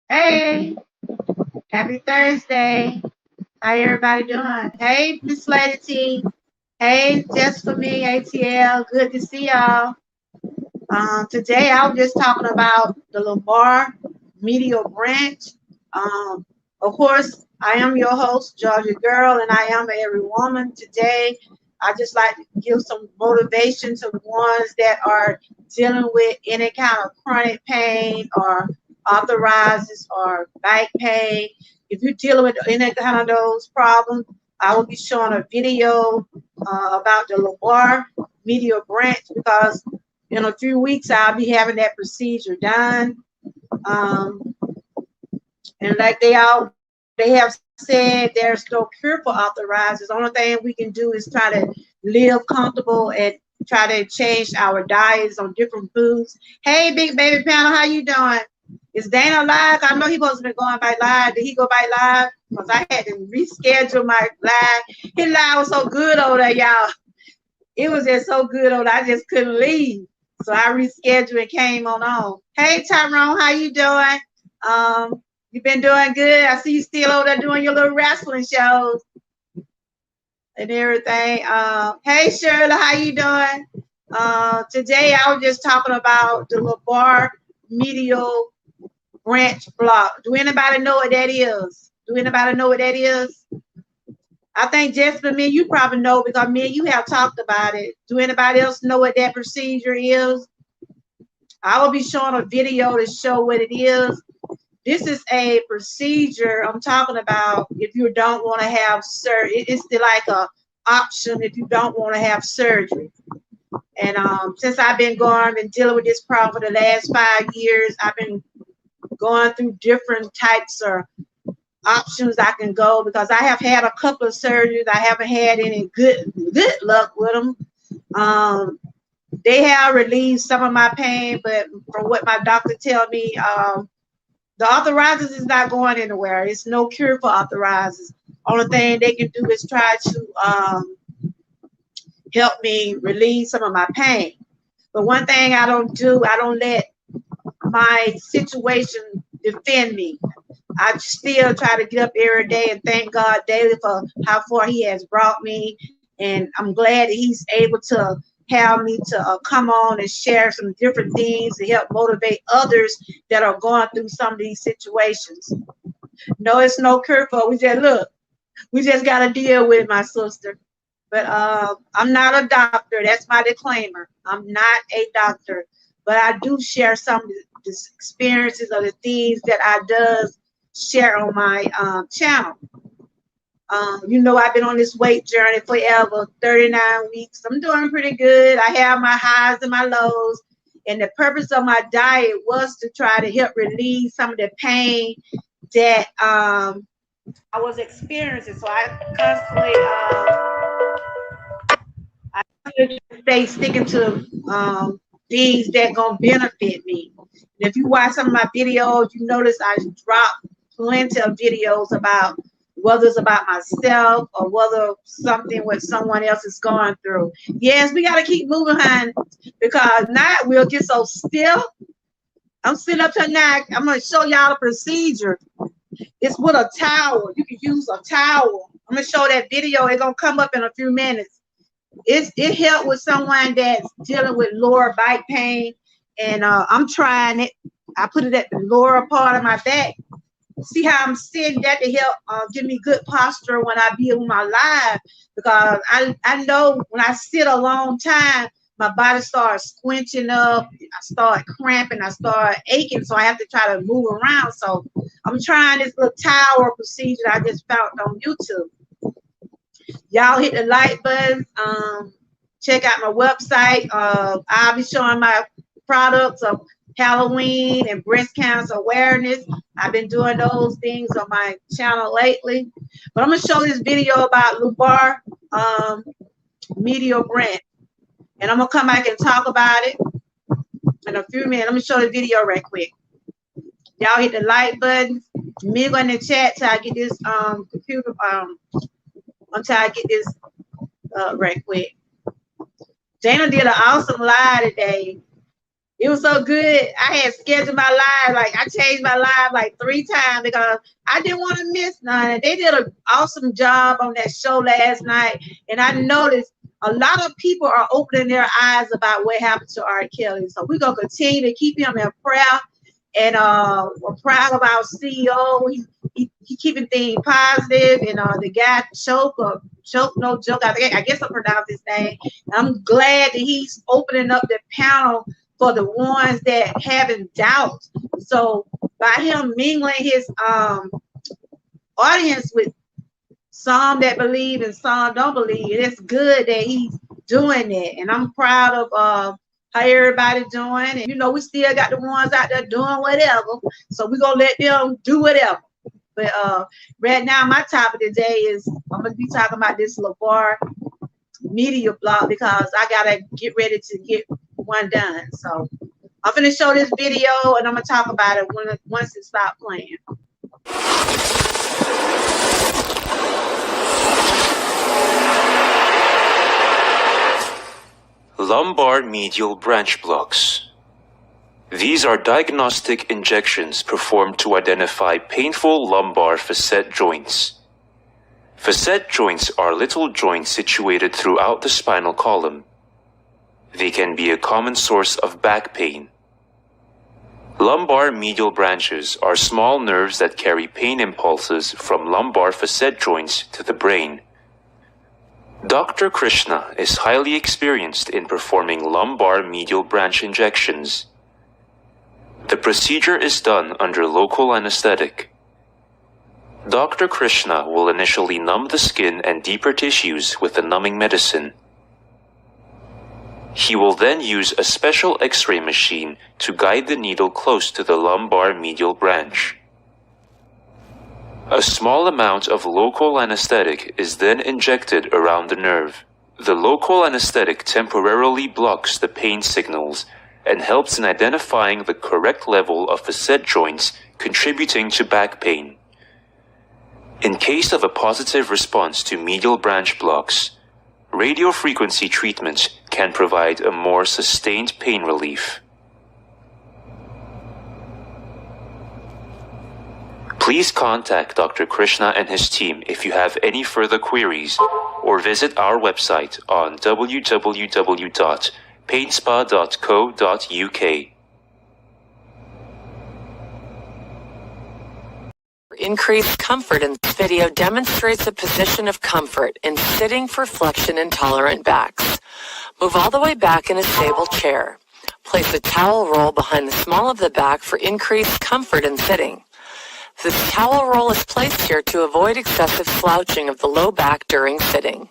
Hey, happy Thursday. How everybody doing? Hey, Miss Lady T. Hey, just for me, ATL. Good to see y'all. Today I was just talking about the Lamar Medial branch. Um, of course, I am your host, Georgia Girl, and I am every woman. Today, I just like to give some motivation to the ones that are dealing with any kind of chronic pain or arthritis or back pain. If you're dealing with any kind of those problems, I will be showing a video about the Lamar Medial branch because in a few weeks I'll be having that procedure done. Um, and like they have said, there's no cure for arthritis. The only thing we can do is try to live comfortable and try to change our diets on different foods. Hey, big baby panel, how you doing? Is Dana live? I know he supposed to be going by live. Did he go by live? Because I had to reschedule my live. His live was so good over there, y'all. It was just so good over there. I just couldn't leave. So I rescheduled and came on. Hey Tyrone, how you doing? You been doing good? I see you still over there doing your little wrestling shows and everything. Hey Shirley, how you doing? Today I was just talking about the Lamar medial branch block. Do anybody know what that is? Do anybody know what that is? I think just for me, you probably know because me and you have talked about it. Do anybody else know what that procedure is? I will be showing a video to show what it is. This is a procedure I'm talking about if you don't want to have it's like a option if you don't want to have surgery. And since I've been dealing with this problem for the last 5 years, I've been going through different types of options I can go, because I have had a couple of surgeries. I haven't had any good luck with them. They have relieved some of my pain, but from what my doctor tell me, the arthritis is not going anywhere. It's no cure for arthritis. Only thing they can do is try to help me relieve some of my pain. But one thing I don't do, I don't let my situation defend me. I still try to get up every day and thank God daily for how far He has brought me. And I'm glad that He's able to have me to come on and share some different things to help motivate others that are going through some of these situations. No, it's no cure for it. We just got to deal with it, my sister. But I'm not a doctor. That's my disclaimer. I'm not a doctor. But I do share some of the experiences of the things that I does share on my channel. You know, I've been on this weight journey forever, 39 weeks. I'm doing pretty good. I have my highs and my lows. And the purpose of my diet was to try to help relieve some of the pain that I was experiencing. So I constantly stay sticking to things that gonna benefit me. And if you watch some of my videos, you notice I drop plenty of videos about whether it's about myself or whether something what someone else is going through. Yes, we got to keep moving, honey, because now we'll get so still. I'm sitting up here now. I'm going to show y'all the procedure. It's with a towel. You can use a towel. I'm going to show that video. It's going to come up in a few minutes. It helped with someone that's dealing with lower back pain, and I'm trying it. I put it at the lower part of my back. See how I'm sitting, that to help give me good posture when I be on my live, because I know when I sit a long time, my body starts squinching up, I start cramping, I start aching, so I have to try to move around. So I'm trying this little tower procedure I just found on YouTube. Y'all hit the like button, check out my website. I'll be showing my products of Halloween and breast cancer awareness. I've been doing those things on my channel lately. But I'm going to show this video about lumbar medial branch. And I'm going to come back and talk about it in a few minutes. I'm going to show the video right quick. Y'all hit the like button. Me go in the chat till I get this computer, until I get this right quick. Dana did an awesome live today. It was so good. I had scheduled my live, like I changed my live like 3 times because I didn't want to miss none. They did an awesome job on that show last night. And I noticed a lot of people are opening their eyes about what happened to R. Kelly. So we're going to continue to keep him in prayer. And we're proud of our CEO. He keeping things positive. And the guy, Choke, no joke, I guess I pronounced his name. I'm glad that he's opening up the panel for the ones that having doubts. So by him mingling his audience with some that believe and some don't believe, it's good that he's doing it. And I'm proud of how everybody doing. And you know, we still got the ones out there doing whatever. So we're gonna let them do whatever. But right now my topic today is I'm gonna be talking about this lumbar medial block because I gotta get ready to get one done. So I'm gonna show this video and I'm gonna talk about it once it stops playing. Lumbar medial branch blocks. These are diagnostic injections performed to identify painful lumbar facet joints. Facet joints are little joints situated throughout the spinal column. They can be a common source of back pain. Lumbar medial branches are small nerves that carry pain impulses from lumbar facet joints to the brain. Dr. Krishna is highly experienced in performing lumbar medial branch injections. The procedure is done under local anesthetic. Dr. Krishna will initially numb the skin and deeper tissues with the numbing medicine. He will then use a special X-ray machine to guide the needle close to the lumbar medial branch. A small amount of local anesthetic is then injected around the nerve. The local anesthetic temporarily blocks the pain signals and helps in identifying the correct level of facet joints contributing to back pain. In case of a positive response to medial branch blocks, radiofrequency treatment can provide a more sustained pain relief. Please contact Dr. Krishna and his team if you have any further queries, or visit our website on www.painspa.co.uk. Increased comfort in this video demonstrates a position of comfort in sitting for flexion-intolerant backs. Move all the way back in a stable chair. Place a towel roll behind the small of the back for increased comfort in sitting. This towel roll is placed here to avoid excessive slouching of the low back during sitting.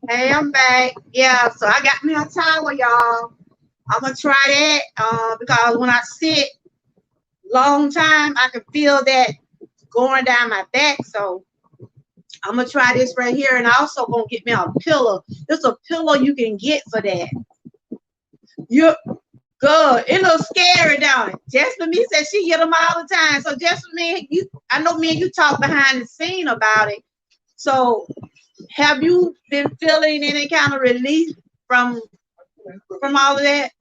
Hey, I'm back. Yeah, so I got me a towel, y'all. I'm gonna try that because when I sit long time, I can feel that going down my back. So I'm gonna try this right here, and I also gonna get me a pillow. There's a pillow you can get for that. You're good. It looks scary, don't it? Jasmine me said she get them all the time. So Jasmine, me, I know me and you talk behind the scene about it. So have you been feeling any kind of relief from all of that?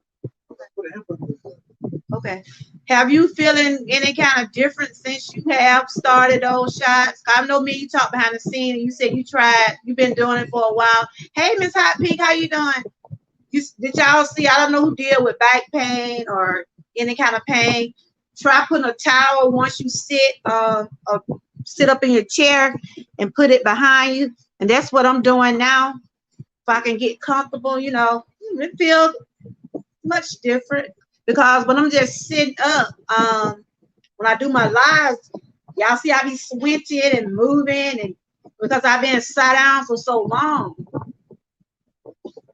Okay. Have you feeling any kind of difference since you have started those shots? I know me, you talked behind the scene and you said you've been doing it for a while. Hey, Miss Hot Pink, how you doing? Did y'all see? I don't know who deal with back pain or any kind of pain. Try putting a towel once you sit up in your chair and put it behind you. And that's what I'm doing now. If I can get comfortable, it feels much different because when I'm just sitting up, when I do my lives, y'all see I be switching and moving, and because I've been sat down for so long.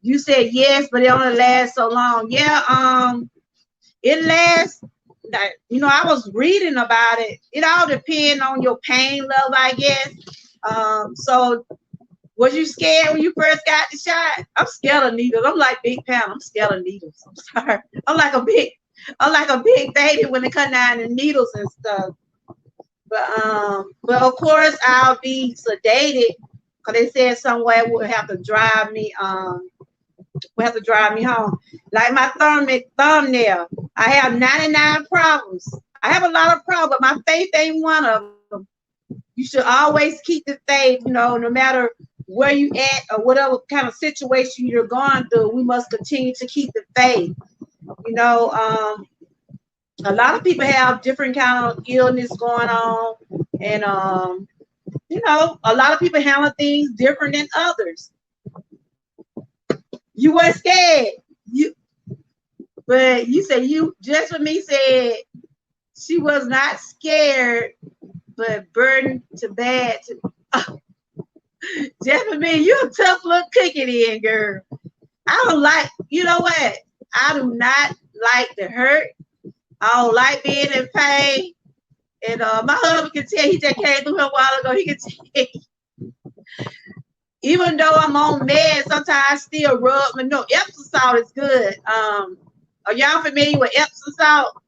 You said yes, but it only lasts so long. Yeah, it lasts. I was reading about it. It all depends on your pain level, I guess. So was you scared when you first got the shot? I'm scared of needles. I'm like Big Pam. I'm scared of needles. I'm sorry. I'm like a big baby when it comes down to needles and stuff. But of course I'll be sedated because they said somewhere would have to drive me home. Like my thumbnail. I have 99 problems. I have a lot of problems, but my faith ain't one of them. You should always keep the faith, no matter where you at or whatever kind of situation you're going through. We must continue to keep the faith. A lot of people have different kind of illness going on, and a lot of people handle things different than others. You weren't scared. But you said just for me said she was not scared, but burdened to bad. Just for me, you a tough little cookie then, girl. I don't like, you know what? I do not like the hurt. I don't like being in pain. And my husband can tell, he just came through here a while ago. He can tell. Even though I'm on meds, sometimes I still rub. But no, Epsom salt is good. Are y'all familiar with Epsom salt?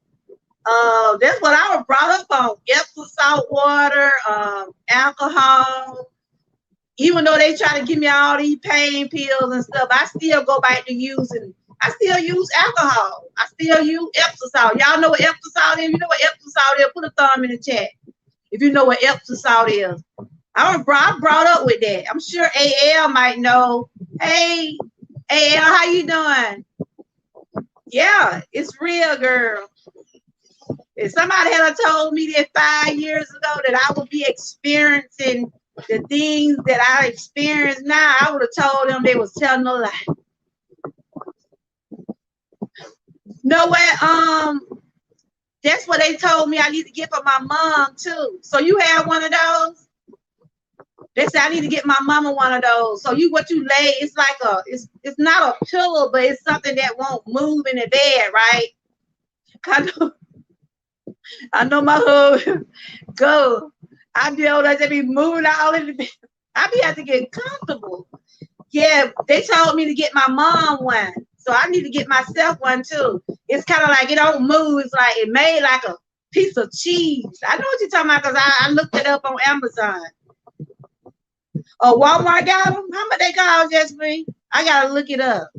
That's what I was brought up on. Epsom salt water, alcohol. Even though they try to give me all these pain pills and stuff, I still go back to using. I still use alcohol. I still use Epsom salt. Y'all know what Epsom salt is? You know what Epsom salt is? Put a thumb in the chat if you know what Epsom salt is. I brought up with that. I'm sure AL might know. Hey, AL, how you doing? Yeah, it's real, girl. If somebody had told me that 5 years ago that I would be experiencing the things that I experience now, I would have told them they was telling a lie. Know what? That's what they told me I need to get for my mom too. So you have one of those? They said I need to get my mama one of those. So what you lay, it's like it's not a pillow, but it's something that won't move in the bed, right? I know my husband go. I deal with that be moving all in the bed. I be have to get comfortable. Yeah, they told me to get my mom one. So I need to get myself one too. It's kind of like it don't move. It's like it made like a piece of cheese. I know what you're talking about because I looked it up on Amazon. Oh, Walmart got them? How much they cost, Jasmine? I gotta look it up.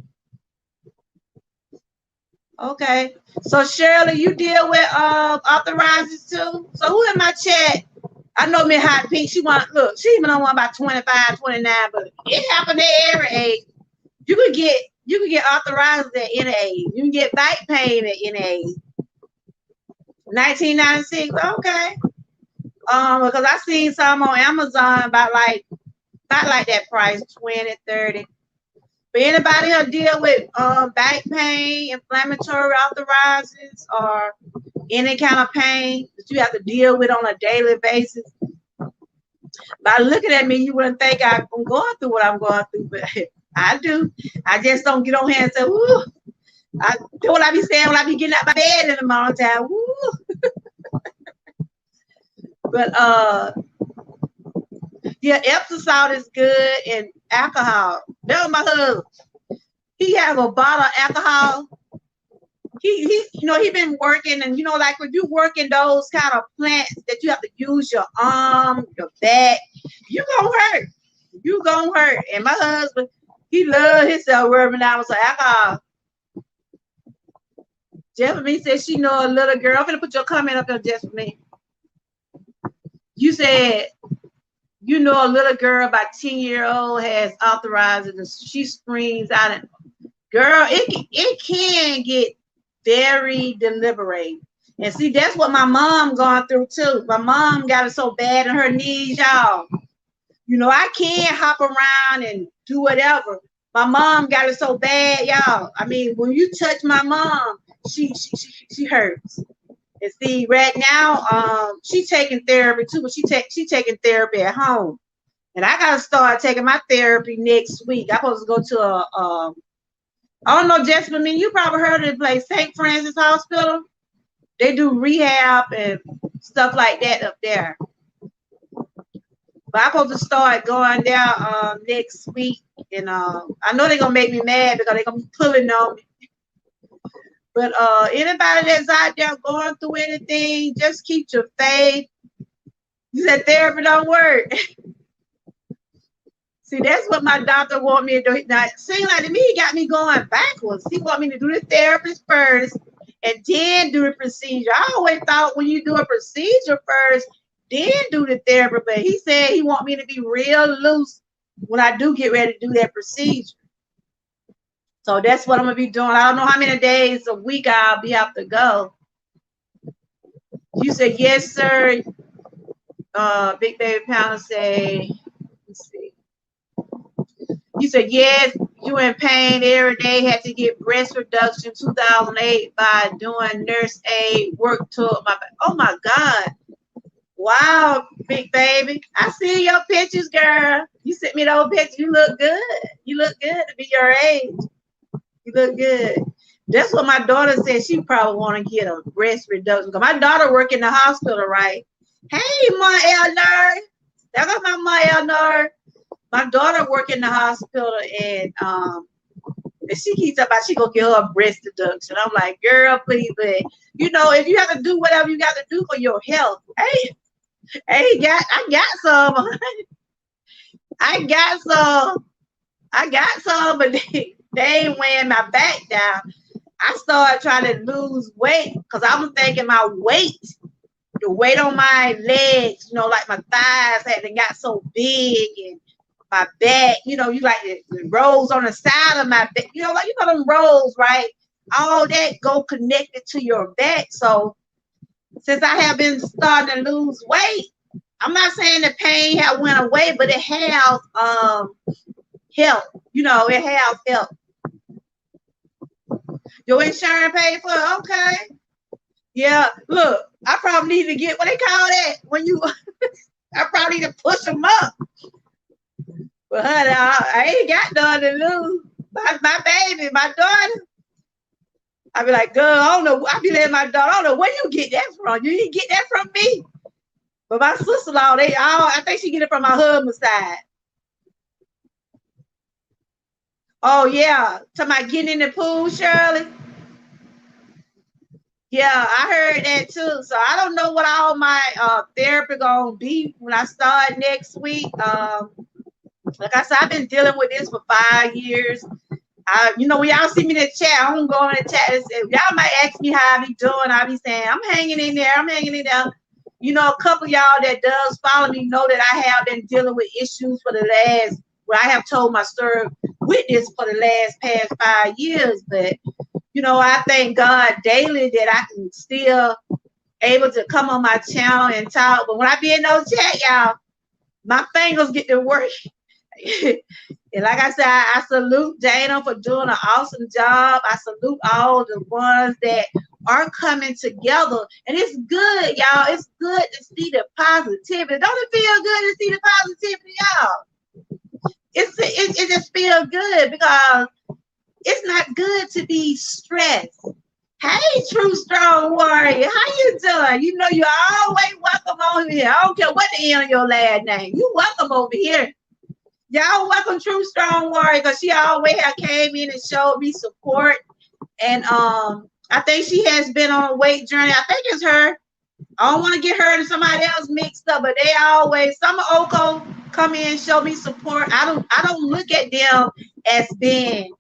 Okay. So Shirley, you deal with authorizers too? So who in my chat? I know me Hot Pink. She even on one about 25, 29, but it happened at every age. You could get authorizers at any age. You can get back pain at any age. 1996, okay. Because I seen some on Amazon about like that price, 20, 30. But anybody who deal with back pain, inflammatory arthritis, or any kind of pain that you have to deal with on a daily basis, by looking at me, you wouldn't think I'm going through what I'm going through, but I do. I just don't get on here and say, "Woo." I do what I be saying when I be getting out of my bed in the morning time. Woo. But yeah, Epsom salt is good, and alcohol. That was my husband. He have a bottle of alcohol. He been working, and like when you working those kind of plants that you have to use your arm, your back, you gonna hurt. And my husband, he loved himself rubbing out with alcohol. Jasmine said she know a little girl. I'm gonna put your comment up there, Jasmine. You said you know a little girl about 10-year-old has arthritis, and she screams out, and girl, it can get very deliberating. And see, that's what my mom gone through too. My mom got it so bad in her knees, y'all. I can't hop around and do whatever. My mom got it so bad, y'all. I mean, when you touch my mom, she hurts. And see, right now, she taking therapy too, but she taking therapy at home. And I gotta start taking my therapy next week. I'm supposed to go to I don't know, Jasmine, you probably heard of the place, St. Francis Hospital. They do rehab and stuff like that up there. But I'm supposed to start going there next week. And I know they're going to make me mad because they're going to be pulling on me. But anybody that's out there going through anything, just keep your faith. You said therapy don't work. See, that's what my doctor want me to do. Now, it seems like to me, he got me going backwards. He want me to do the therapist first and then do the procedure. I always thought when you do a procedure first, then do the therapy. But he said he want me to be real loose when I do get ready to do that procedure. So that's what I'm going to be doing. I don't know how many days a week I'll be have to go. You said, yes, sir. Big Baby Pounder say, let's see. You said, yes, you in pain every day, had to get breast reduction 2008 by doing nurse aid work to my, oh my God. Wow, Big Baby. I see your pictures, girl. You sent me those pictures. You look good. You look good to be your age. You look good. That's what my daughter said. She probably want to get a breast reduction. Because my daughter work in the hospital, right? Hey, Ma Elner. That's my Ma Elner. My daughter work in the hospital, and she keeps talking about she gonna get her a breast reduction. I'm like, girl, please, but if you have to do whatever you got to do for your health, I got some. I got some, but they ain't weighing my back down. I started trying to lose weight because I was thinking my weight, the weight on my legs, like my thighs hadn't got so big, and my back, you like the rolls on the side of my back, like them rolls, right? All that go connected to your back. So since I have been starting to lose weight, I'm not saying the pain have went away, but it has help. It has help. Your insurance paid for it? Okay. Yeah, look, I probably need to get what they call that when you I probably need to push them up. But honey, I ain't got none to lose. My baby, my daughter. I be like, girl, I don't know. I be letting my daughter, I don't know where you get that from. You didn't get that from me. But my sister-in-law, I think she get it from my husband's side. Oh yeah, talking about getting in the pool, Shirley. Yeah, I heard that too. So I don't know what all my therapy gonna be when I start next week. Like I said, I've been dealing with this for 5 years. When y'all see me in the chat, I don't go in the chat and say, y'all might ask me how I be doing. I be saying, I'm hanging in there. I'm hanging in there. A couple of y'all that does follow me know that I have been dealing with issues for the last, I have told my story with this for the last past 5 years. But, I thank God daily that I can still able to come on my channel and talk. But when I be in those chat, y'all, my fingers get to work. And like I said, I salute Dana for doing an awesome job. I salute all the ones that are coming together. And it's good, y'all. It's good to see the positivity. Don't it feel good to see the positivity, y'all? It just feels good because it's not good to be stressed. Hey, True Strong Warrior, how you doing? You're always welcome over here. I don't care what the end of your last name. You welcome over here. Y'all welcome True Strong Warrior because she always have came in and showed me support. And I think she has been on a weight journey. I think it's her. I don't want to get her and somebody else mixed up, but they always, some of Oko come in and show me support. I don't look at them as being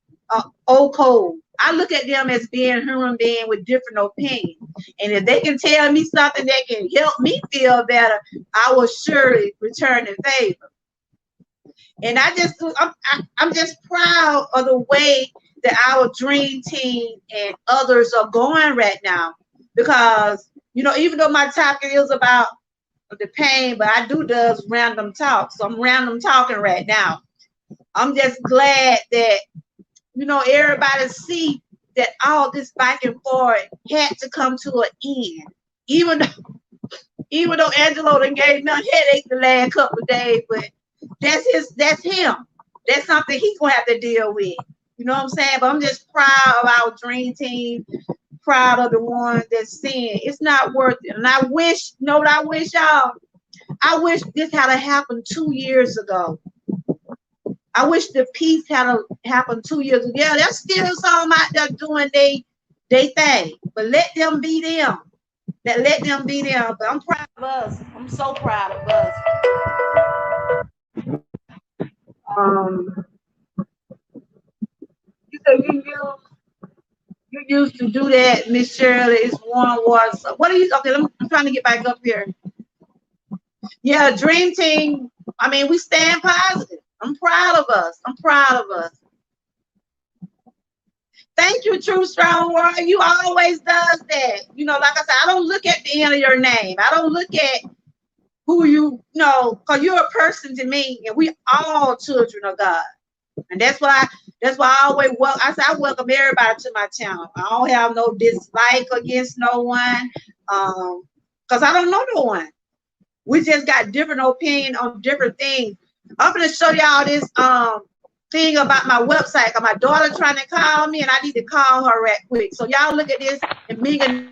Oko. I look at them as being human being with different opinions. And if they can tell me something that can help me feel better, I will surely return the favor. And I'm just proud of the way that our dream team and others are going right now. Because, even though my topic is about the pain, but I does random talk. So I'm random talking right now. I'm just glad that, everybody see that all this back and forth had to come to an end. Even though Angelo done gave me a headache the last couple of days, but that's him. That's something he's gonna have to deal with. You know what I'm saying? But I'm just proud of our dream team, proud of the ones that's saying it's not worth it. And I wish, what I wish, y'all? I wish this had happened 2 years ago. I wish the peace had happened 2 years ago. Yeah, there's still some out there doing they thing, but let them be them. Let them be them. But I'm proud of us. I'm so proud of us. You said you used to do that, Miss Shirley. It's warm water. So what are you? Okay, I'm trying to get back up here. Yeah, dream team. I mean, we stand positive. I'm proud of us. I'm proud of us. Thank you, True Strong Warrior. You always does that. Like I said, I don't look at the end of your name. I don't look at who you know, because you're a person to me, and we all children of God. And that's why I always I welcome everybody to my channel. I don't have no dislike against no one, because I don't know no one. We just got different opinion on different things. I'm gonna show y'all this thing about my website. Cause my daughter trying to call me, and I need to call her right quick. So y'all look at this, and Megan.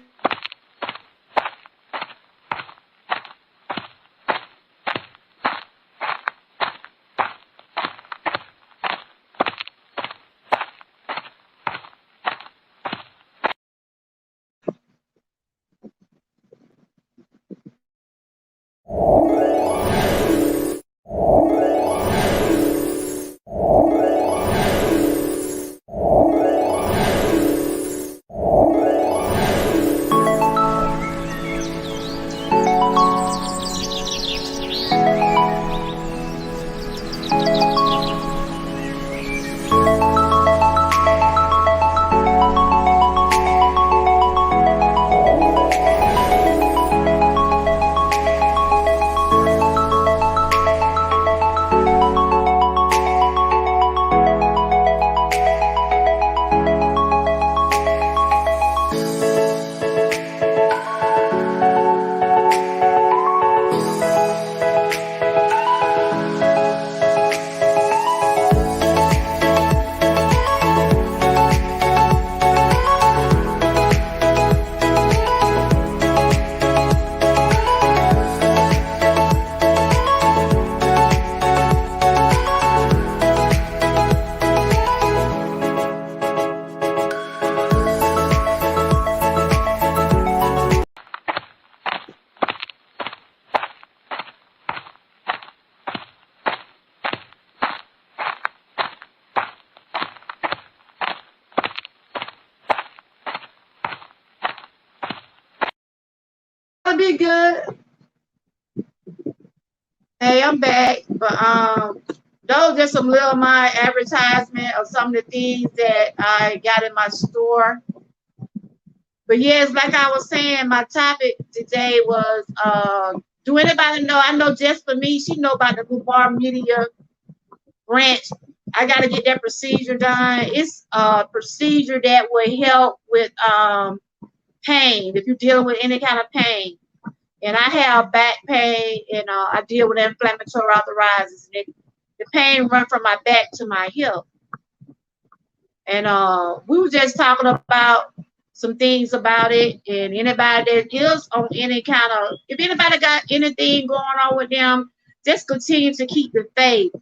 be good. Hey, I'm back. But those are some little my advertisement of some of the things that I got in my store. But yes, like I was saying, my topic today was do anybody know? I know just for me, she know about the lumbar media branch. I gotta get that procedure done. It's a procedure that will help with pain if you're dealing with any kind of pain. And I have back pain, and I deal with inflammatory arthritis. And the pain run from my back to my hip. And we were just talking about some things about it. And anybody that is on any kind of, if anybody got anything going on with them, just continue to keep the faith.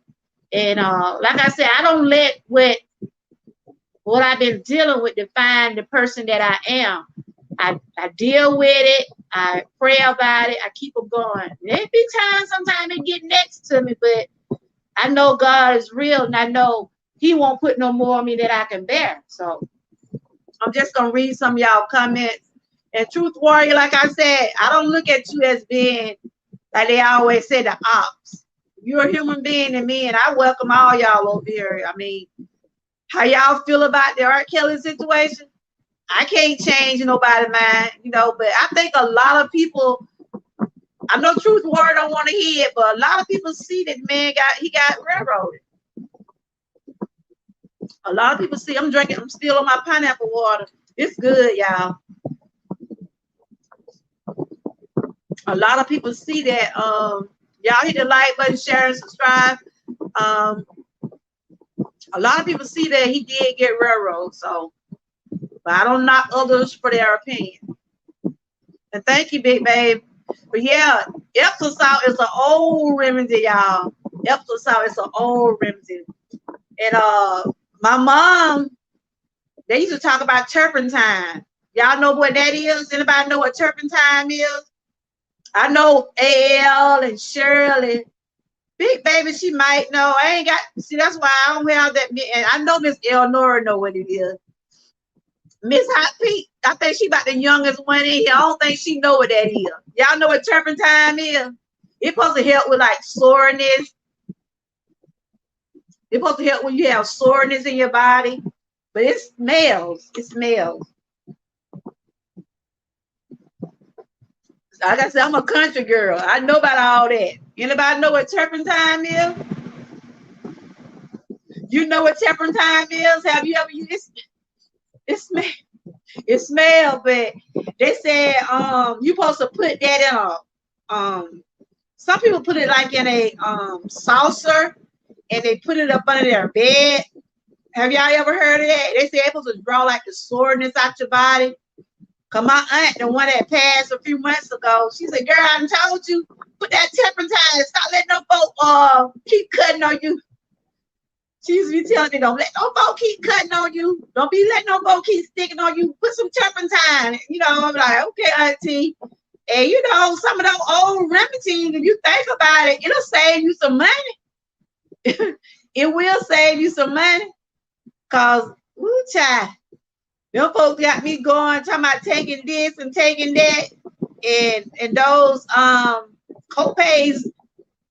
And like I said, I don't let what I've been dealing with define the person that I am. I deal with it. I pray about it. I keep it going. There be times sometimes it get next to me, but I know God is real, and I know He won't put no more on me that I can bear. So I'm just gonna read some of y'all comments. And Truth Warrior, like I said, I don't look at you as being like they always say the ops. You're a human being to me, and I welcome all y'all over here. I mean, how y'all feel about the R. Kelly situation? I can't change nobody's mind, you know, but I think a lot of people, I know Truth Warrior don't want to hear it, but a lot of people see that man got railroaded. A lot of people see I'm still on my pineapple water. It's good, y'all. A lot of people see that. Y'all hit the like button, share, and subscribe. A lot of people see that he did get railroaded, so but I don't knock others for their opinion. And thank you, Big Babe. But yeah, Epsom salt is an old remedy, y'all. Epsom salt is an old remedy. And my mom, they used to talk about turpentine. Y'all know what that is? Anybody know what turpentine is? I know AL and Shirley. Big Baby, she might know. I ain't got, see, that's why I don't have that. And I know Miss Eleanor know what it is. Miss Hot Pete, I think she about the youngest one in here. I don't think she know what that is. Y'all know what turpentine is? It's supposed to help with like soreness. It's supposed to help when you have soreness in your body. But it smells. It smells. Like I said, I'm a country girl. I know about all that. Anybody know what turpentine is? You know what turpentine is? Have you ever used it? It smells, but they said you supposed to put that in a some people put it like in a saucer and they put it up under their bed. Have y'all ever heard of that? They say it's supposed to draw like the soreness out your body. Cause my aunt, the one that passed a few months ago, she said, "Girl, I told you, put that turpentine. Stop letting no folk keep cutting on you." She used to be telling me, "Don't let no folk keep cutting on you. Don't be letting no folk keep sticking on you. Put some turpentine." You know, I'm like, "Okay, auntie." And you know, some of those old remedies, if you think about it, it'll save you some money. It will save you some money. Cause, woo, child. Them folks got me going, talking about taking this and taking that, and those co-pays,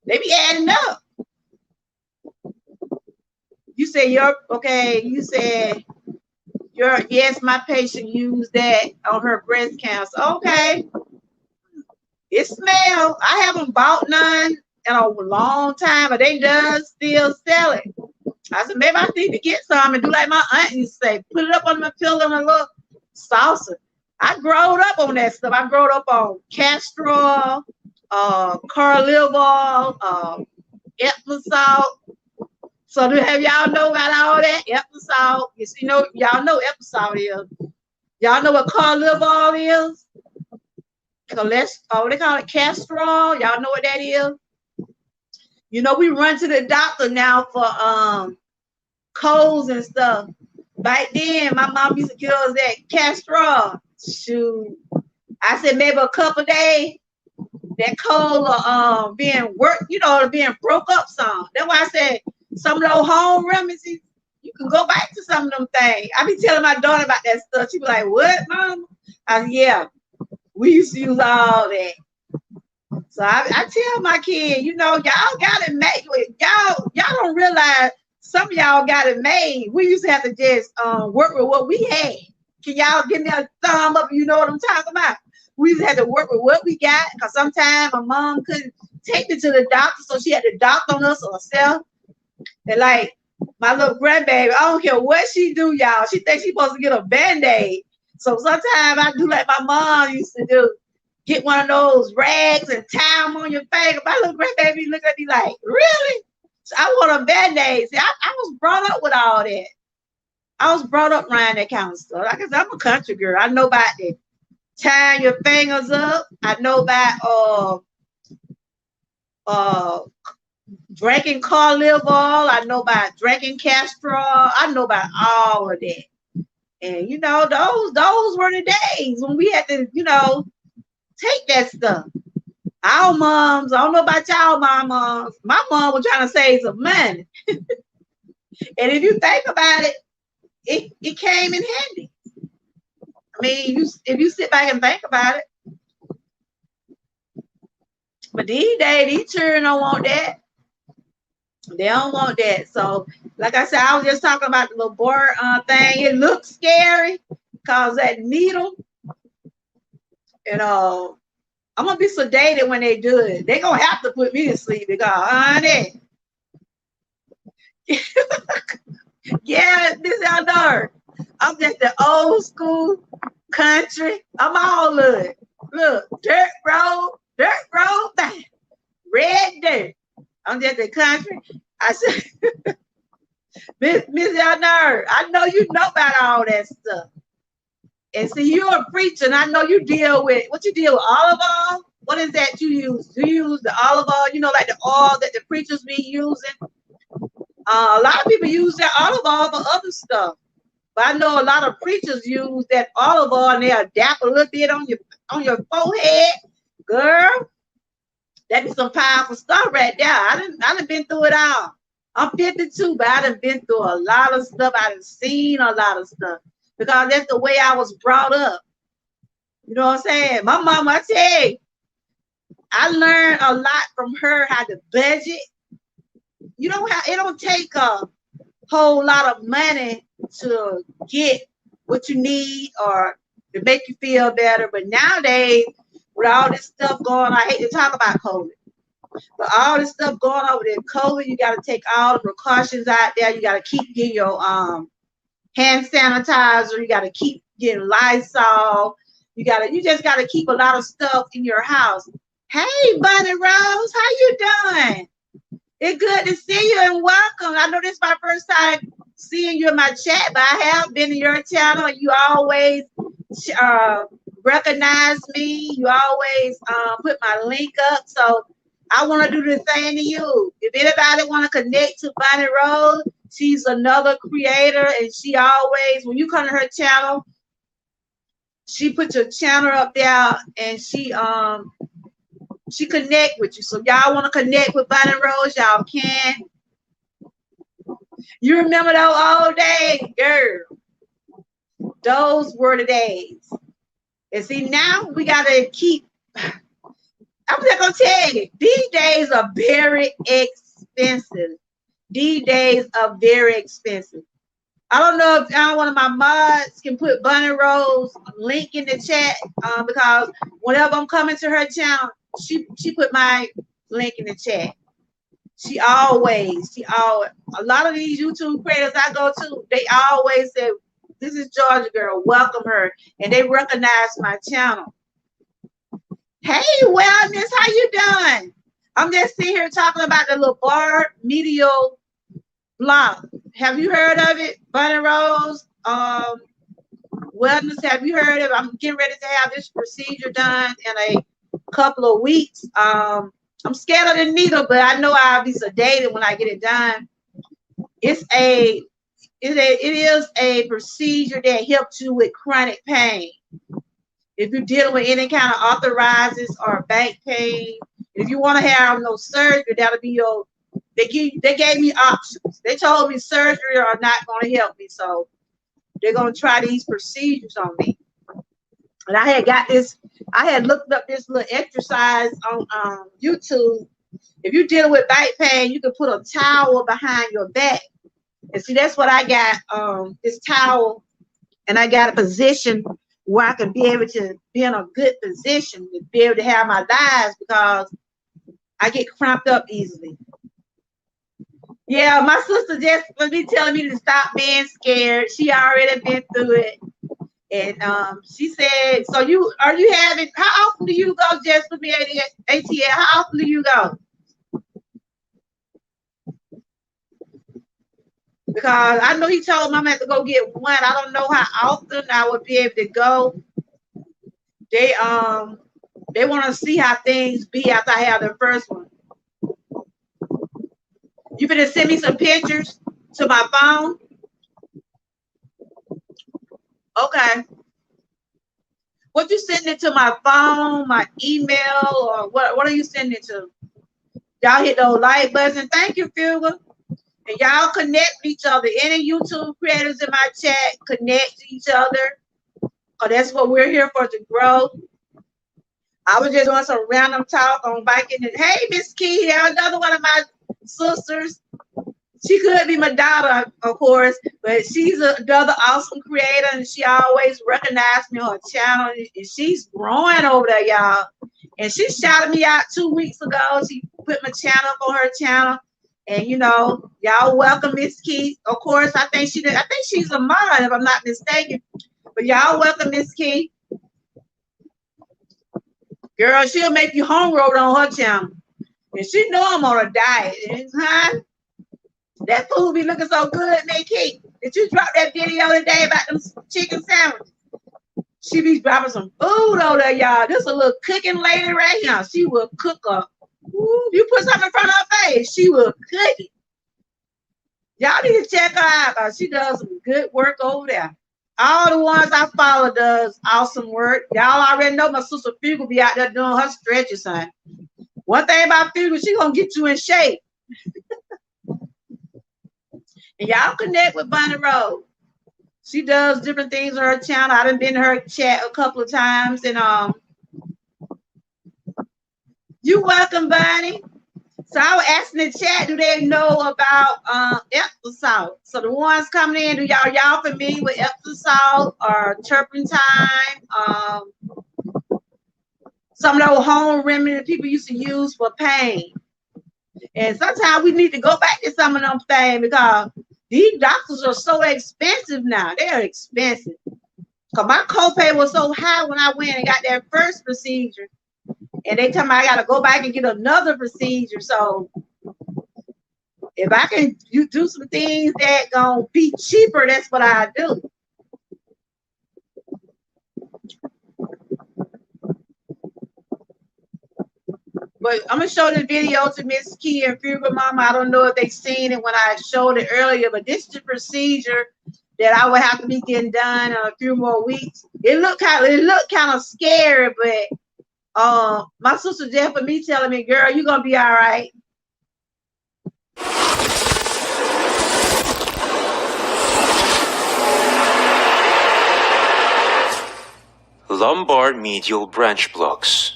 they be adding up. You say you said yes, my patient used that on her breast cancer. Okay. It smells. I haven't bought none in a long time, but they does still sell it. I said, maybe I need to get some and do like my aunt used to say, put it up on my pillow and a little salsa. I growed up on that stuff. I growed up on castor oil, carnivore, Epsom salt. So have y'all know about all that? Epsom salt. You know, y'all know Epsom salt is. Y'all know what carnivore is? They call it castor oil. Y'all know what that is? You know, we run to the doctor now for colds and stuff. Back then, my mom used to give us that castor oil. Shoot. I said maybe a couple days, that cold being worked, you know, being broke up some. That's why I said some of those home remedies, you can go back to some of them things. I be telling my daughter about that stuff. She be like, "What, mom?" I said, "Yeah." We used to use all that. So I tell my kid, y'all got it made. Y'all don't realize some of y'all got it made. We used to have to just work with what we had. Can y'all give me a thumb up? You know what I'm talking about? We used to have to work with what we got because sometimes my mom couldn't take me to the doctor, so she had to doctor on us herself. And like my little grandbaby, I don't care what she do, y'all. She thinks she's supposed to get a band-aid. So sometimes I do like my mom used to do. Get one of those rags and tie them on your finger. My little grandbaby look at me like, really? So I want a band-aid. See, I was brought up with all that. I was brought up around that kind of stuff. Like I said, I'm a country girl. I know about that. Tying your fingers up. I know about drinking cod liver oil. I know about drinking castor oil. I know about all of that. And those were the days when we had to, take that stuff. Our moms, I don't know about y'all, my moms. My mom was trying to save some money. And if you think about it, it came in handy. I mean, if you sit back and think about it. But these days, these children don't want that. They don't want that. So, like I said, I was just talking about the little board thing. It looks scary because that needle, I'm gonna be sedated when they do it. They're gonna have to put me to sleep because, honey. Yeah, this y'all know. I'm just the old school country. I'm all of it. Look, dirt road, bang. Red dirt. I'm just the country. I said, Miss Y'all know, I know you know about all that stuff. And see, you're a preacher, and I know you deal with olive oil. What is that you use? Do you use the olive oil? Like the oil that the preachers be using. A lot of people use that olive oil for other stuff, but I know a lot of preachers use that olive oil and they'll dap a little bit on your forehead, girl. That be some powerful stuff right there. I done been through it all. I'm 52, but I done been through a lot of stuff. I done seen a lot of stuff because that's the way I was brought up. You know what I'm saying? My mama, I tell you, I learned a lot from her how to budget. It don't take a whole lot of money to get what you need or to make you feel better. But nowadays, with all this stuff going on, I hate to talk about COVID, but all this stuff going on with COVID, you got to take all the precautions out there. You got to keep getting your hand sanitizer. You got to keep getting Lysol. You just got to keep a lot of stuff in your house. Hey, Bunny Rose, how you doing? It's good to see you and welcome. I know this is my first time seeing you in my chat, but I have been in your channel. You always recognize me. You always put my link up. So I want to do the same to you. If anybody want to connect to Bonnie Rose, she's another creator, and she always, when you come to her channel, she put your channel up there, and she connect with you. So y'all want to connect with Bonnie Rose, y'all can. You remember those old days, girl? Those were the days. And see, now we gotta keep. I'm just gonna tell you, these days are very expensive. These days are very expensive. I don't know if one of my mods can put Bunny Rose link in the chat because whenever I'm coming to her channel, she put my link in the chat. She always, a lot of these YouTube creators I go to, they always say, this is Georgia girl, welcome her. And they recognize my channel. Hey, Wellness, how you doing? I'm just sitting here talking about the little bar medial block. Have you heard of it? Bunny Rose, Wellness, have you heard of it? I'm getting ready to have this procedure done in a couple of weeks. I'm scared of the needle, but I know I'll be sedated when I get it done. It is a procedure that helps you with chronic pain. If you're dealing with any kind of arthritis or back pain, if you want to have no surgery, that'll be your. They gave me options. They told me surgery are not going to help me, so they're going to try these procedures on me. And I had looked up this little exercise on YouTube. If you're dealing with back pain, you can put a towel behind your back. And see, that's what I got, this towel, and I got a position where I can be able to be in a good position to be able to have my lives because I get cramped up easily. Yeah, my sister just was be telling me to stop being scared. She already been through it. And she said, so are you having, how often do you go just for me ATL? How often do you go? Because I know he told Mama to go get one. I don't know how often I would be able to go. They want to see how things be after I have the first one. You better send me some pictures to my phone. Okay. What you sending it to my phone, my email, or what are you sending it to? Y'all hit those like buttons. And thank you, Fuga. And y'all connect with each other. Any YouTube creators in my chat, connect to each other. Because that's what we're here for, to grow. I was just doing some random talk on biking. And hey, Miss Key, another one of my sisters. She could be my daughter, of course, but she's another awesome creator, and she always recognized me on her channel. And she's growing over there, y'all. And she shouted me out 2 weeks ago. She put my channel on her channel. And you know, y'all welcome Miss Key. Of course, I think she's a mod, if I'm not mistaken. But y'all welcome Miss Key. Girl, she'll make you hungover on her channel. And she know I'm on a diet. Huh? That food be looking so good, Miss Key. Did you drop that video today about them chicken sandwiches? She be dropping some food over there, y'all. This a little cooking lady right here. She will cook up. Ooh, you put something in front of her face, she will cook it. Y'all need to check her out because she does some good work over there. All the ones I follow does awesome work. Y'all already know my sister Fugle be out there doing her stretches, son. One thing about Fugle, she gonna get you in shape. And y'all connect with Bunny Rose. She does different things on her channel. I done been in her chat a couple of times, and you welcome, Bunny. So I was asking the chat, do they know about Epsom salt? So the ones coming in, do y'all familiar with Epsom salt or turpentine? Some of those home remedies people used to use for pain. And sometimes we need to go back to some of them things because these doctors are so expensive now. They're expensive. Because my copay was so high when I went and got that first procedure. And they tell me I got to go back and get another procedure. So if I can do some things that going to be cheaper, that's what I do. But I'm going to show the video to Miss Key and Fuga Mama. I don't know if they seen it when I showed it earlier, but this is the procedure that I would have to be getting done in a few more weeks. It looked kind of scary, but my sister Jeff and me telling me, girl, you're going to be all right. Lumbar medial branch blocks.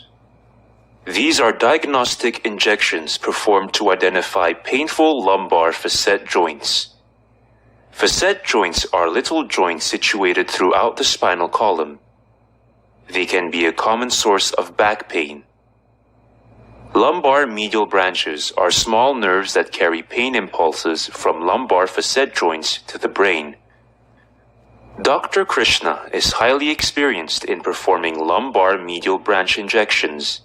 These are diagnostic injections performed to identify painful lumbar facet joints. Facet joints are little joints situated throughout the spinal column. They can be a common source of back pain. Lumbar medial branches are small nerves that carry pain impulses from lumbar facet joints to the brain. Dr. Krishna is highly experienced in performing lumbar medial branch injections.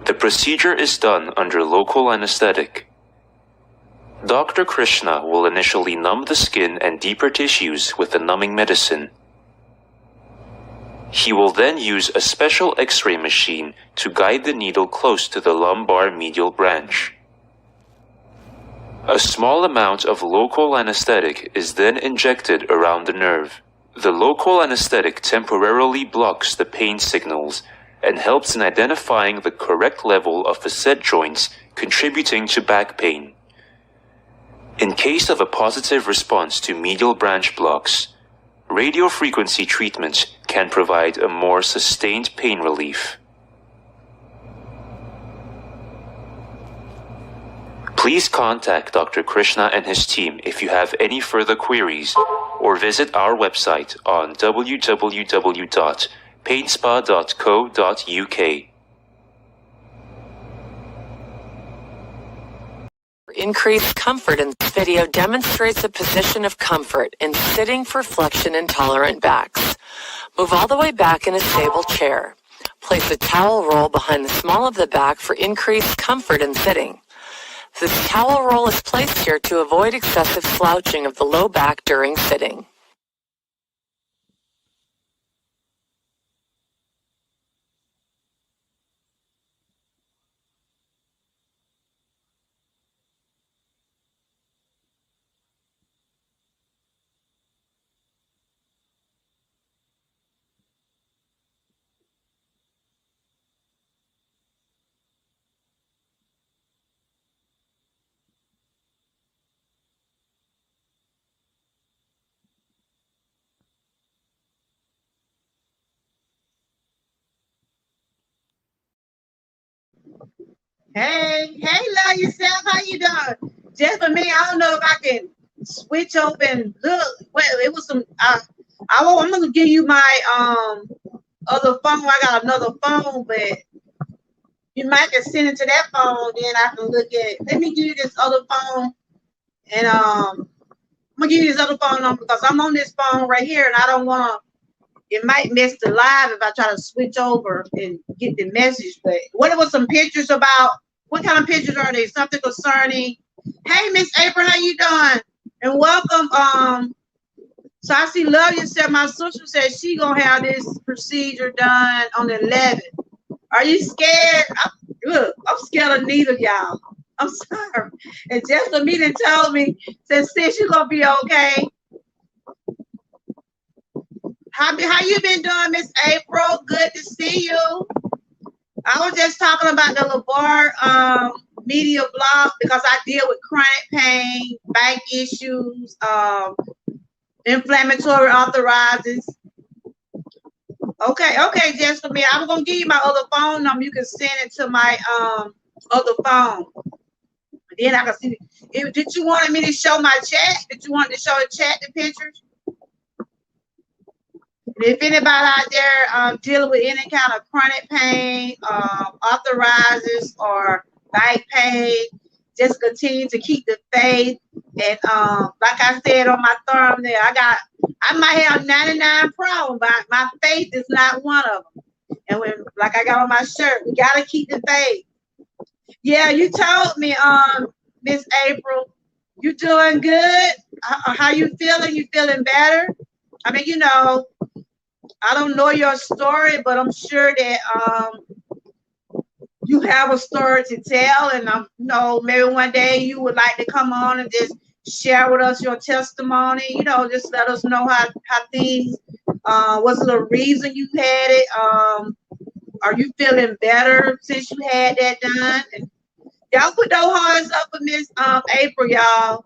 The procedure is done under local anesthetic. Dr. Krishna will initially numb the skin and deeper tissues with a numbing medicine. He will then use a special X-ray machine to guide the needle close to the lumbar medial branch. A small amount of local anesthetic is then injected around the nerve. The local anesthetic temporarily blocks the pain signals and helps in identifying the correct level of facet joints contributing to back pain. In case of a positive response to medial branch blocks, radiofrequency treatment can provide a more sustained pain relief. Please contact Dr. Krishna and his team if you have any further queries, or visit our website on www.painspa.co.uk. Increased comfort in this video demonstrates a position of comfort in sitting for flexion intolerant backs. Move all the way back in a stable chair. Place a towel roll behind the small of the back for increased comfort in sitting. This towel roll is placed here to avoid excessive slouching of the low back during sitting. Hey, love yourself. How you doing? Just for me, I don't know if I can switch open. Look, well, it was some. I'm gonna give you my other phone. I got another phone, but you might can send it to that phone. Then I can look at. Let me give you this other phone, and I'm gonna give you this other phone number because I'm on this phone right here, and I don't want to. It might miss the live if I try to switch over and get the message. But what was some pictures about? What kind of pictures are they? Something concerning? Hey, Miss April, how you doing? And welcome. So I see Love Yourself. My sister said she gonna have this procedure done on the 11th. Are you scared? I'm scared of neither, y'all. I'm sorry. And just for me to tell me, said sis, you gonna be okay. How you been doing, Miss April? Good to see you. I was just talking about the LeVar Medial blog because I deal with chronic pain, back issues, inflammatory arthritis. Okay, just for me. I'm gonna give you my other phone number. You can send it to my other phone. Then I can see. Did you want me to show my chat? Did you want to show the chat the pictures? If anybody out there dealing with any kind of chronic pain, arthritis, or back pain, just continue to keep the faith. And like I said on my thumbnail, I might have 99 problems, but my faith is not one of them. And like I got on my shirt, we gotta keep the faith. Yeah, you told me, Miss April, you doing good? How you feeling? You feeling better? I mean, I don't know your story, but I'm sure that you have a story to tell, and maybe one day you would like to come on and just share with us your testimony. Just let us know how things. Was it a reason you had it? Are you feeling better since you had that done? And y'all put those hearts up for Miss April, y'all.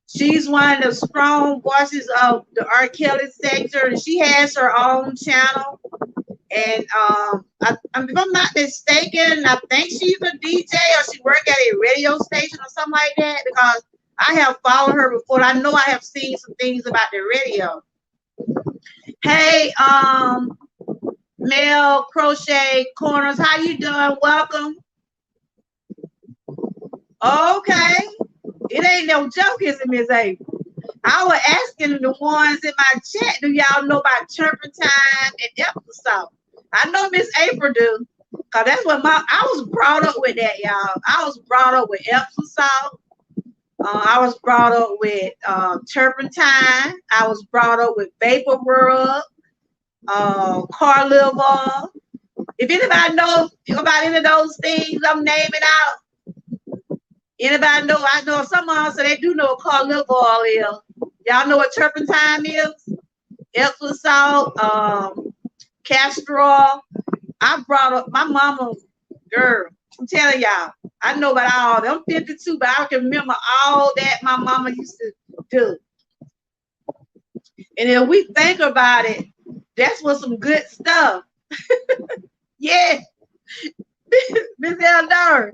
She's one of the strong voices of the R. Kelly sector, and she has her own channel. And if I'm not mistaken, I think she's a DJ or she worked at a radio station or something like that, because I have followed her before. I know I have seen some things about the radio. Hey, Mel Crochet Corners, how you doing? Welcome. Okay. It ain't no joke, is it, Miss April? I was asking the ones in my chat, do y'all know about turpentine and Epsom salt? I know Miss April do, because that's what I was brought up with that, y'all. I was brought up with Epsom salt. I was brought up with turpentine. I was brought up with vapor rub, car liver. If anybody knows about any of those things I'm naming out, anybody know? I know some of them, so they do know what car liver oil is. Y'all know what turpentine is? Epsom salt, castor oil. I brought up my mama, girl. I'm telling y'all, I know about all them. I'm 52, but I can remember all that my mama used to do. And if we think about it, That's what some good stuff. Yeah, Miss Eldar.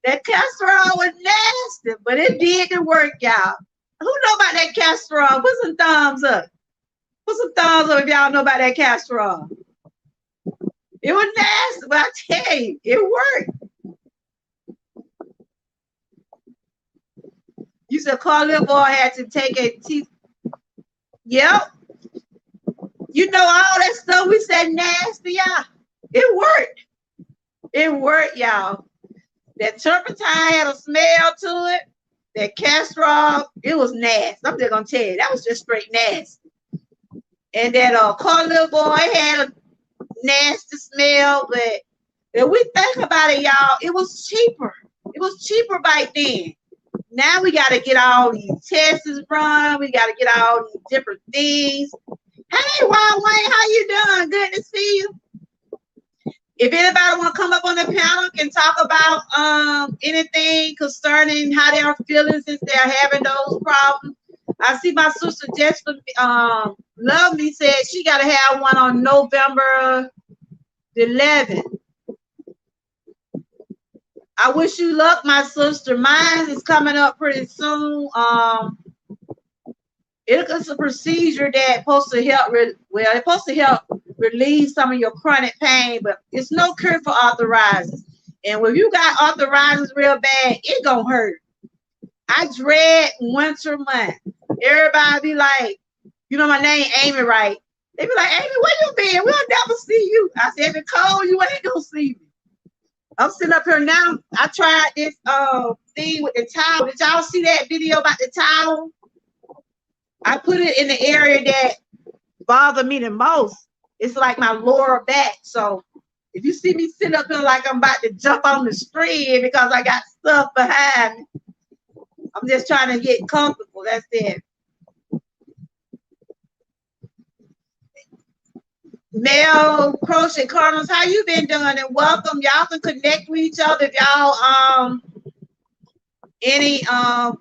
That casserole was nasty, but it did the work, y'all. Who know about that casserole? Put some thumbs up. Put some thumbs up if y'all know about that casserole. It was nasty, but I tell you, it worked. You said Carl little boy had to take a teeth. Yep. You know all that stuff we said nasty, y'all. It worked. It worked, y'all. That turpentine had a smell to it. That casserole, it was nasty. I'm just gonna tell you, that was just straight nasty. And that Carl little boy had a nasty smell, but if we think about it, y'all, it was cheaper. It was cheaper back then. Now we got to get all these tests run. We got to get all these different things. Hey, Wild Wayne, how you doing? Good to see you. If anybody want to come up on the panel and talk about anything concerning how they are feeling since they're having those problems. I see my sister Jessica Lovely said she got to have one on November the 11th. I wish you luck, my sister. Mine is coming up pretty soon. It's a procedure that's supposed to help. It's supposed to help relieve some of your chronic pain, but it's no cure for arthritis. And when you got arthritis real bad, it gonna hurt. I dread winter month. Everybody be like, you know my name, Amy, right? They be like, Amy, where you been? We'll never see you. I said, if it's cold, you ain't gonna see me. I'm sitting up here now. I tried this thing with the towel. Did y'all see that video about the towel? I put it in the area that bothered me the most. It's like my lower back. So if you see me sitting up here like I'm about to jump on the screen because I got stuff behind me, I'm just trying to get comfortable. That's it. Mel Crochet Cardinals, how you been doing? And welcome. Y'all can connect with each other if y'all any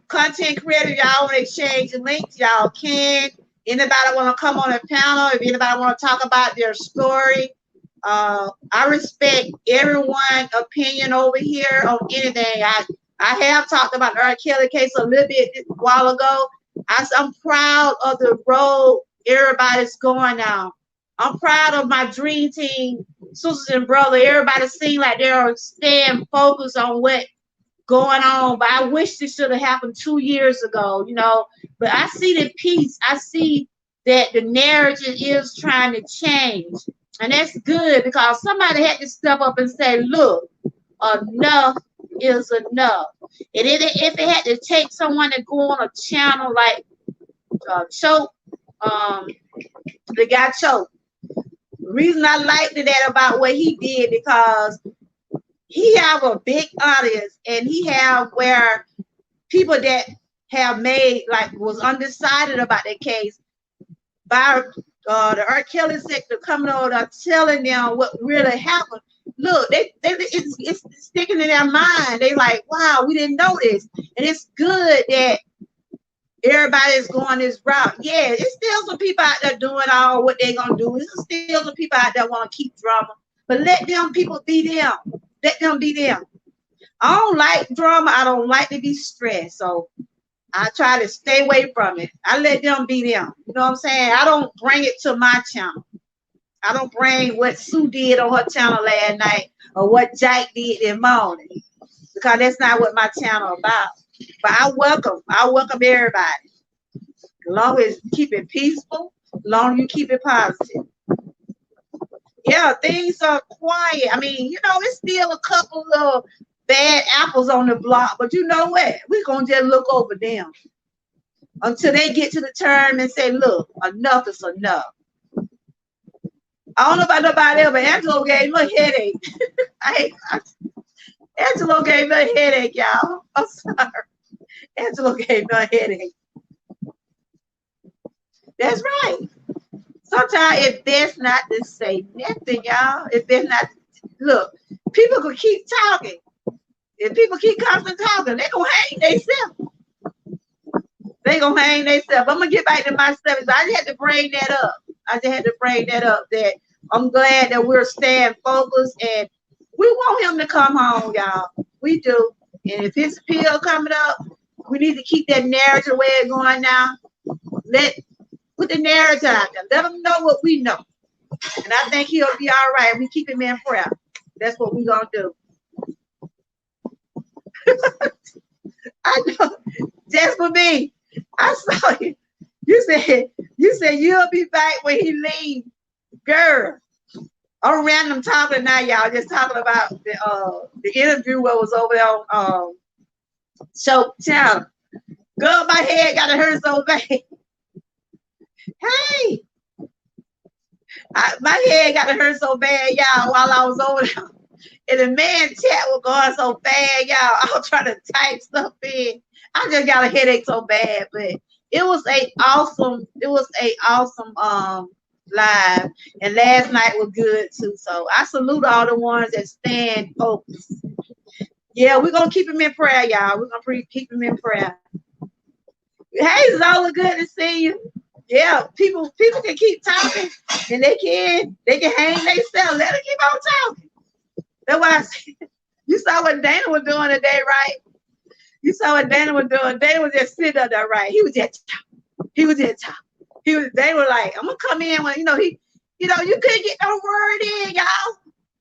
content creator y'all want to exchange links, y'all can. Anybody want to come on a panel? If anybody want to talk about their story, I respect everyone's opinion over here on anything. I have talked about the R. Kelly case a little bit a while ago. I'm proud of the road everybody's going now. I'm proud of my dream team, sisters and brothers. Everybody seems like they're staying focused on what going on, but I wish this should have happened 2 years ago, you know. But I see the peace. I see that the narrative is trying to change. And that's good because somebody had to step up and say, look, enough is enough. And if it had to take someone to go on a channel like Choke, the guy Choke. The reason I liked that about what he did because he have a big audience and he have where people that have made like was undecided about their case by the R. Kelly sector coming over telling them what really happened. Look, it's sticking in their mind. They like, wow, we didn't know this. And it's good that everybody is going this route. Yeah, it's still some people out there doing all what they're gonna do. There's still some people out there want to keep drama. But let them people be them. Let them be them. I don't like drama. I don't like to be stressed. So I try to stay away from it. I let them be them. You know what I'm saying? I don't bring it to my channel. I don't bring what Sue did on her channel last night or what Jack did in morning because that's not what my channel about. But I welcome everybody. As long as you keep it peaceful, as long as you keep it positive. Yeah, things are quiet. I mean, you know, it's still a couple of bad apples on the block, but you know what? We're going to just look over them until they get to the term and say, look, enough is enough. I don't know about nobody else, but Angelo gave me a headache. Angelo gave me a headache, y'all. I'm sorry. Angelo gave me a headache. That's right. Sometimes it's best not to say nothing, y'all. It's best not to, look, people could keep talking. If people keep constantly talking, they're going to hang themselves. They're going to hang themselves. I'm going to get back to my stuff. I just had to bring that up. I just had to bring that up. That I'm glad that we're staying focused, and we want him to come home, y'all. We do. And if his appeal coming up, we need to keep that narrative where it's going now. Put the narrative out there. Let him know what we know. And I think he'll be all right. We keep him in prayer. That's what we're gonna do. I know. Just for me. I saw you. You said you'll be back when he leaves. Girl. I'm random talking now, y'all. Just talking about the interview what was over there on so channel. Girl, my head got to hurt so bad. Hey, my head got to hurt so bad, y'all, while I was over there. And the man chat was going so bad, y'all. I was trying to type stuff in. I just got a headache so bad, but it was a awesome live, and last night was good too. So I salute all the ones that stand focused. Yeah, we're gonna keep him in prayer, y'all. We're gonna keep him in prayer. Hey, Zola, good to see you. Yeah, people can keep talking, and they can hang themselves. Let them keep on talking. That's why I said, you saw what Dana was doing today, right? You saw what Dana was doing. Dana was just sitting up there, right? He was just talking. They were like, I'm gonna come in when you couldn't get no word in, y'all.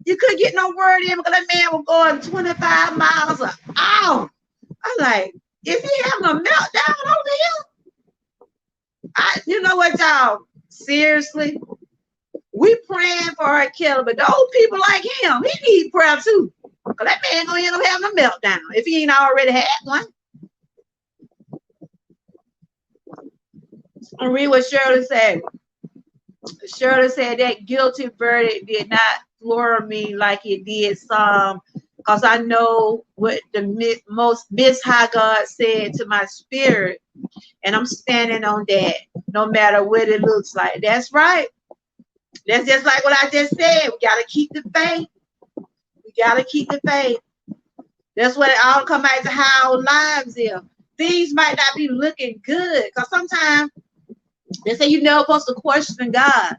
You couldn't get no word in because that man was going 25 miles an hour. I'm like, is he having a meltdown over here? You know what, y'all? Seriously, we praying for our killer, but those people like him, he need prayer too. Because that man gonna end up having a meltdown if he ain't already had one. I'll read what Shirley said. Shirley said that guilty verdict did not floor me like it did some, because I know what the most Miss High God said to my spirit, and I'm standing on that, no matter what it looks like. That's right. That's just like what I just said. We gotta keep the faith. We gotta keep the faith. That's what it all come back to how our lives is. Things might not be looking good, because sometimes they say you're never supposed to question God.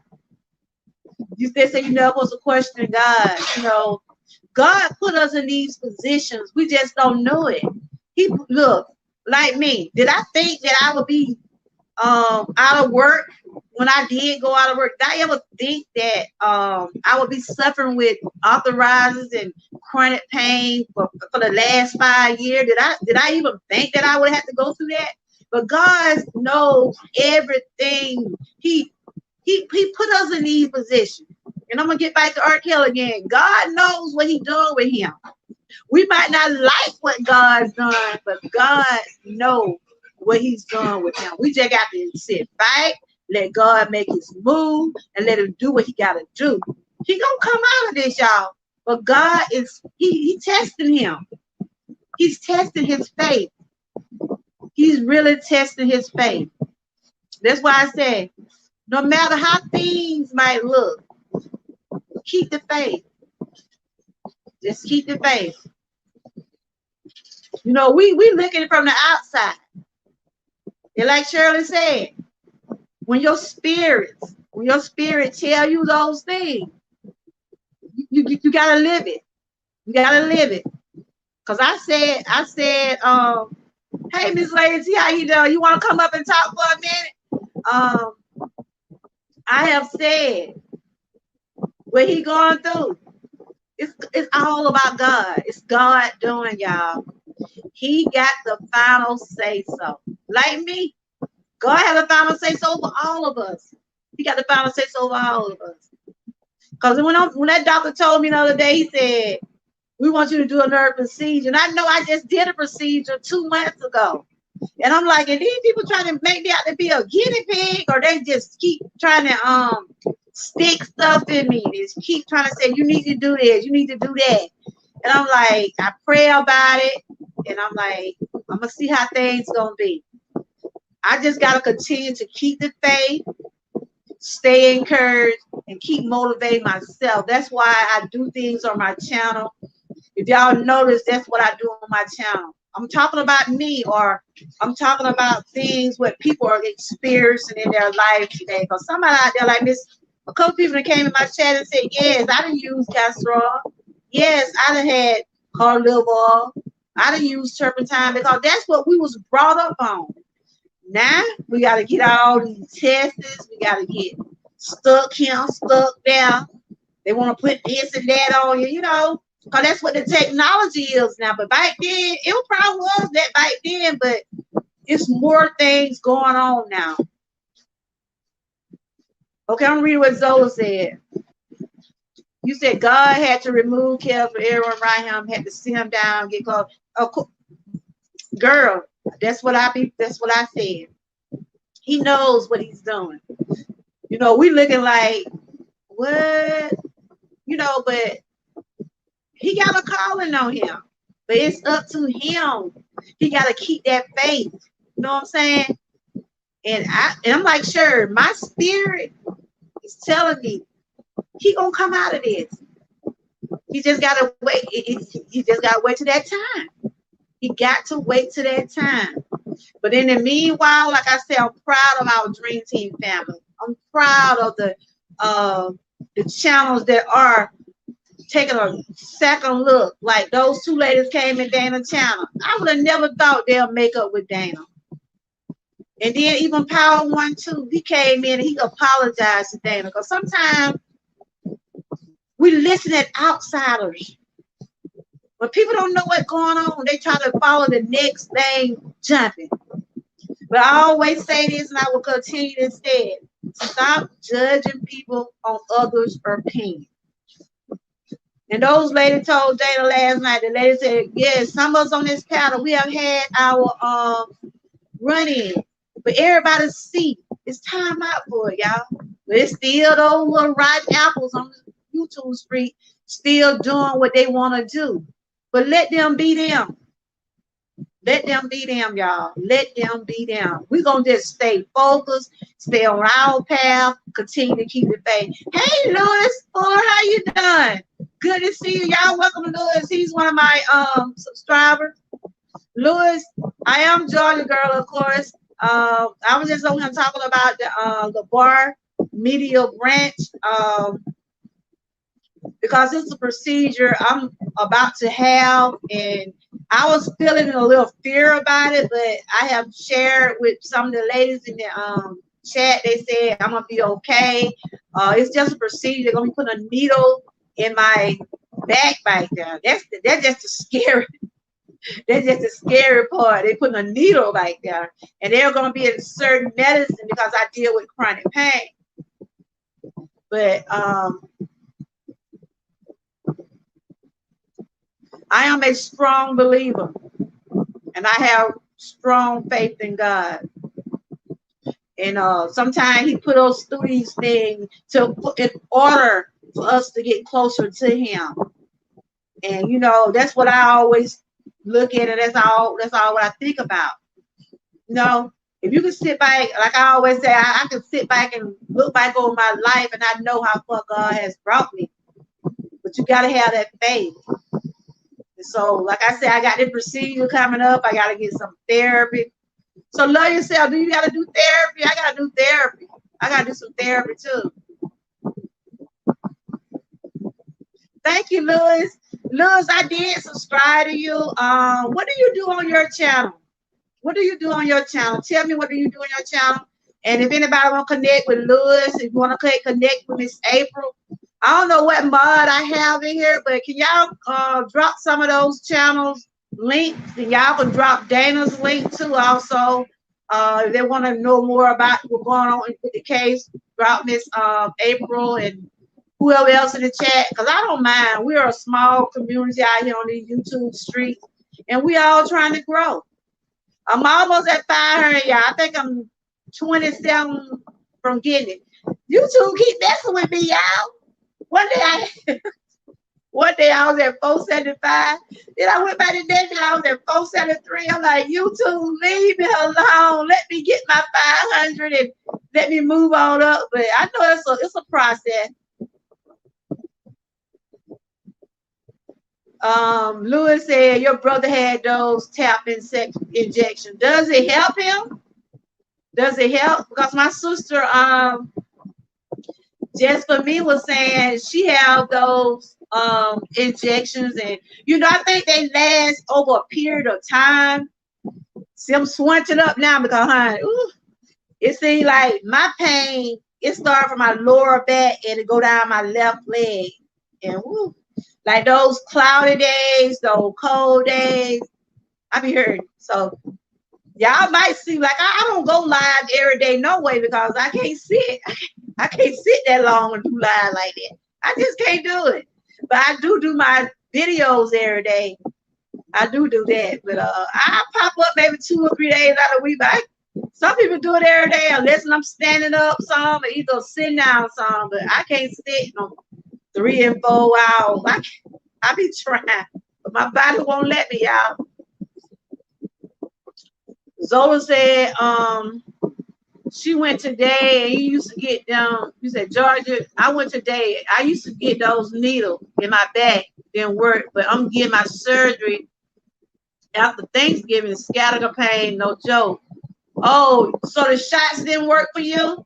They say you're never supposed to question God. You know, God put us in these positions. We just don't know it. Look, like me, did I think that I would be out of work when I did go out of work? Did I ever think that I would be suffering with arthritis and chronic pain for the last 5 years? Did I even think that I would have to go through that? But God knows everything. He put us in these positions. And I'm gonna get back to R. Kelly again. God knows what he's doing with him. We might not like what God's done, but God knows what he's done with him. We just got to sit back, let God make his move, and let him do what he gotta do. He gonna come out of this, y'all. But God is he testing him. He's testing his faith. He's really testing his faith. That's why I say, no matter how things might look, keep the faith. Just keep the faith. You know, we looking from the outside. And like Shirley said, when your spirit tell you those things, you gotta live it. You gotta live it. Cause I said, hey, Miss Lady, how you doing? You want to come up and talk for a minute? I have said what he going through. It's all about God. It's God doing, y'all. He got the final say so. Like me, God has a final say so for all of us. He got the final say so for all of us. Because when that doctor told me the other day, he said, we want you to do a nerve procedure. And I know I just did a procedure 2 months ago. And I'm like, are these people trying to make me out to be a guinea pig, or they just keep trying to stick stuff in me? They just keep trying to say, you need to do this, you need to do that. And I'm like, I pray about it, and I'm like, I'm gonna see how things gonna be. I just gotta continue to keep the faith, stay encouraged, and keep motivating myself. That's why I do things on my channel. If y'all notice, that's what I do on my channel. I'm talking about me, or I'm talking about things what people are experiencing in their life today. Because somebody out there like this, a couple people that came in my chat and said, yes, I done used castor oil. Yes, I done had olive oil. I done used turpentine, because that's what we was brought up on. Now we got to get all these tests. We got to get stuck here, stuck there. They want to put this and that on you, you know, because that's what the technology is now. But back then, it probably was that back then, but it's more things going on now. Okay, I'm reading what Zola said. You said God had to remove Kev for everyone around him, had to sit him down, get close. Oh, girl, that's what I said. He knows what he's doing. You know, we looking like, what? You know, but he got a calling on him. But it's up to him. He got to keep that faith. You know what I'm saying? And I'm like, sure, my spirit is telling me he gonna come out of this. He just gotta wait. He just gotta wait to that time. He got to wait to that time. But in the meanwhile, like I said, I'm proud of our Dream Team family. I'm proud of the channels that are taking a second look. Like those two ladies came in Dana's channel. I would have never thought they'll make up with Dana. And then even Power One too, he came in and he apologized to Dana, because sometimes we listen at outsiders. When people don't know what's going on, they try to follow the next thing jumping. But I always say this, and I will continue to say it. Stop judging people on others' opinion. And those ladies told Dana last night, the lady said, yes, some of us on this panel, we have had our run-in. But everybody see it's time out for it, y'all. But it's still those little rotten apples on YouTube street still doing what they want to do. But let them be them. Let them be them, y'all. Let them be them. We're going to just stay focused, stay on our path, continue to keep the faith. Hey, Lewis, how you doing? Good to see you. Y'all welcome to Lewis. He's one of my subscribers. Lewis, I am Georgia girl, of course. I was just over here talking about the bar medial branch. Because it's a procedure I'm about to have, and I was feeling a little fear about it, but I have shared with some of the ladies in the chat. They said I'm gonna be okay. It's just a procedure. They're gonna be putting a needle in my back right there. That's just the scary. That's just the scary part. They're putting a needle right there, and they're gonna be in certain medicine because I deal with chronic pain. But I am a strong believer, and I have strong faith in God. And sometimes He put us through these things in order for us to get closer to Him. And you know, that's what I always look at, and that's all what I think about. You know, if you can sit back, like I always say, I can sit back and look back over my life, and I know how far God has brought me. But you got to have that faith. So, like I said, I got this procedure coming up. I got to get some therapy. So, love yourself. Do you got to do therapy? I got to do therapy. I got to do some therapy too. Thank you, Lewis. Lewis, I did subscribe to you. What do you do on your channel? What do you do on your channel? Tell me, what do you do on your channel? And if anybody want to connect with Lewis, if you want to connect with Miss April, I don't know what mod I have in here, but can y'all drop some of those channels links? And y'all can drop Dana's link too also. If they want to know more about what's going on with the case, drop Miss April and whoever else in the chat, because I don't mind. We are a small community out here on the YouTube streets, and we all trying to grow. I'm almost at 500, y'all. I think I'm 27 from getting it. YouTube keep messing with me, y'all. One day I was at 475. Then I went by the next day, I was at 473. I'm like, YouTube, leave me alone. Let me get my 500 and let me move on up. But I know it's a process. Lewis said your brother had those tap injections. Does it help him? Does it help? Because my sister, just for me, was saying she have those injections, and I think they last over a period of time. See, I'm switching up now because, honey, it seems like my pain, it started from my lower back and it go down my left leg. And like those cloudy days, those cold days, I be hurting. So y'all might see, like, I don't go live every day no way because I can't sit. I can't sit that long and do live like that. I just can't do it. But I do my videos every day. I do that. But I pop up maybe 2 or 3 days out of the week. But some people do it every day unless I'm standing up some or either sitting down some. But I can't sit no 3 and 4 hours. I be trying, but my body won't let me, y'all. Zola said she went today and you used to get down. You said, Georgia, I went today. I used to get those needles in my back, didn't work, but I'm getting my surgery after Thanksgiving. Scatter pain, no joke. Oh, so the shots didn't work for you?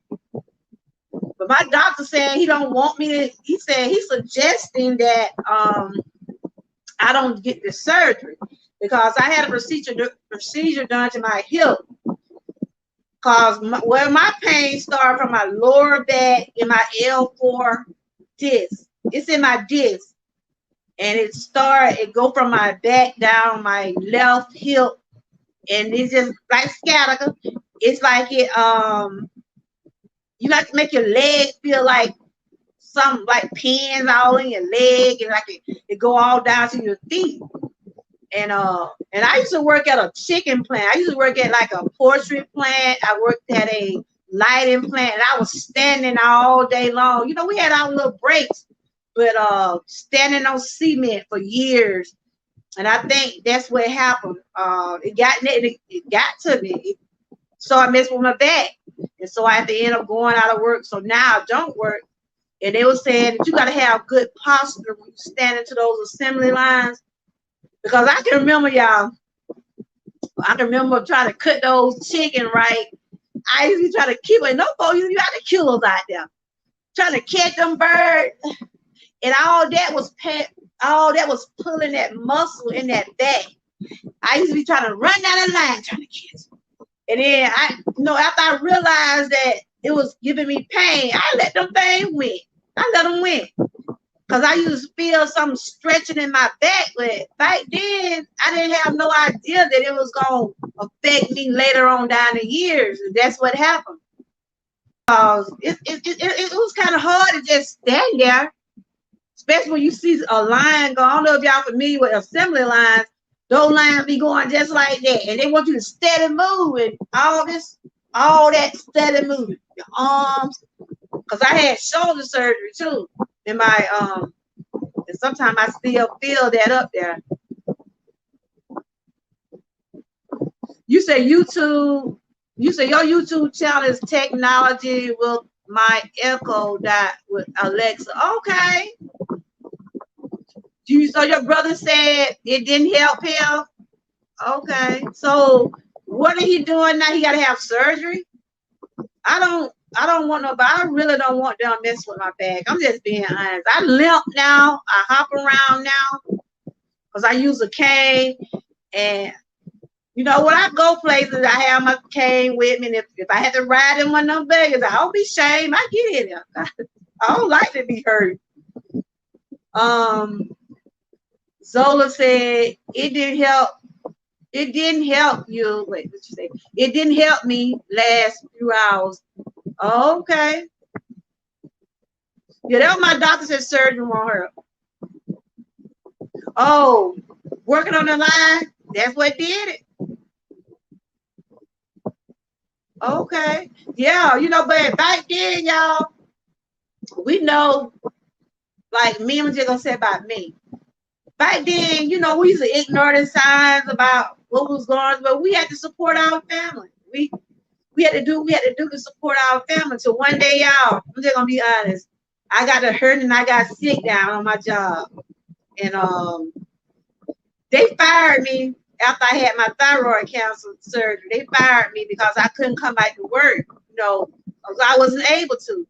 But my doctor saying he don't want me to. He said he's suggesting that I don't get the surgery because I had a procedure done to my hip. Cause my pain started from my lower back in my L4 disc. It's in my disc, and it go from my back down my left hip, and it's just like scatter. It's like it you like to make your leg feel like some like pins all in your leg, and like it go all down to your feet. And I used to work at a chicken plant. I used to work at like a poultry plant. I worked at a lighting plant, and I was standing all day long. We had our little breaks, but standing on cement for years. And I think that's what happened. It got to me. So I messed with my back, and so I had to end up going out of work. So now I don't work. And they were saying that you got to have good posture when you stand into those assembly lines. Because I can remember, y'all, I can remember trying to cut those chicken right. I used to try to keep it. No, folks, you got to kill those out there. Trying to catch them birds. And all that was pulling that muscle in that back. I used to be trying to run down the line trying to catch them. And then after I realized that it was giving me pain, I let them things win. I let them win. Because I used to feel something stretching in my back, but back then I didn't have no idea that it was going to affect me later on down the years. And that's what happened. It was kind of hard to just stand there, especially when you see a line go. I don't know if y'all familiar with assembly lines. Those lines be going just like that, and they want you to steady move and all that steady moving. Your arms, because I had shoulder surgery too. In my and sometimes I still feel that up there. You say YouTube. You say your YouTube channel is technology with my Echo Dot with Alexa. Okay. So your brother said it didn't help him. Okay. So what are he doing now? He got to have surgery. I don't want nobody. I really don't want them to mess with my back. I'm just being honest. I limp now. I hop around now because I use a cane. And when I go places, I have my cane with me. And if I had to ride in one of them beggars, I don't be ashamed. I get in there. I don't like to be hurt. Zola said it didn't help. It didn't help you. Wait, what you say? It didn't help me last few hours. Okay. Yeah, that was my doctor said surgery won't hurt. Oh, working on the line, that's what did it. Okay. Yeah, but back then, y'all, we know, like me, I'm just gonna say about me. Back then, we used to ignore the signs about what was going on, but we had to support our family. We had to do to support our family. So one day, y'all, I'm just gonna be honest. I got hurt and I got sick down on my job. And They fired me after I had my thyroid cancer surgery. They fired me because I couldn't come back to work, because I wasn't able to.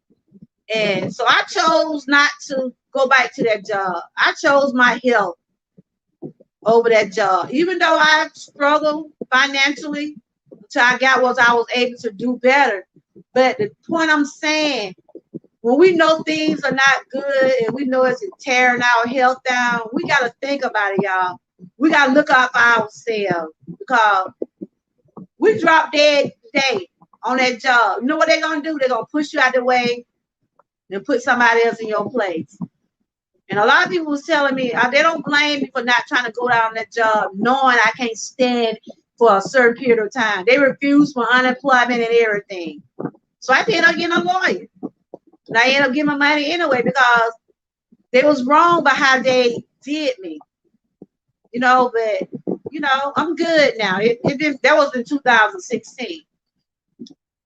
And so I chose not to go back to that job. I chose my health over that job. Even though I struggled financially until I was able to do better. But the point I'm saying, when we know things are not good and we know it's tearing our health down, we got to think about it, y'all. We got to look out for ourselves because we drop dead today on that job. You know what they're going to do? They're going to push you out the way and put somebody else in your place. And a lot of people was telling me, they don't blame me for not trying to go down that job, knowing I can't stand for a certain period of time. They refuse for unemployment and everything. So I ended up getting a lawyer. And I ended up getting my money anyway because they was wrong by how they did me. But I'm good now. That was in 2016.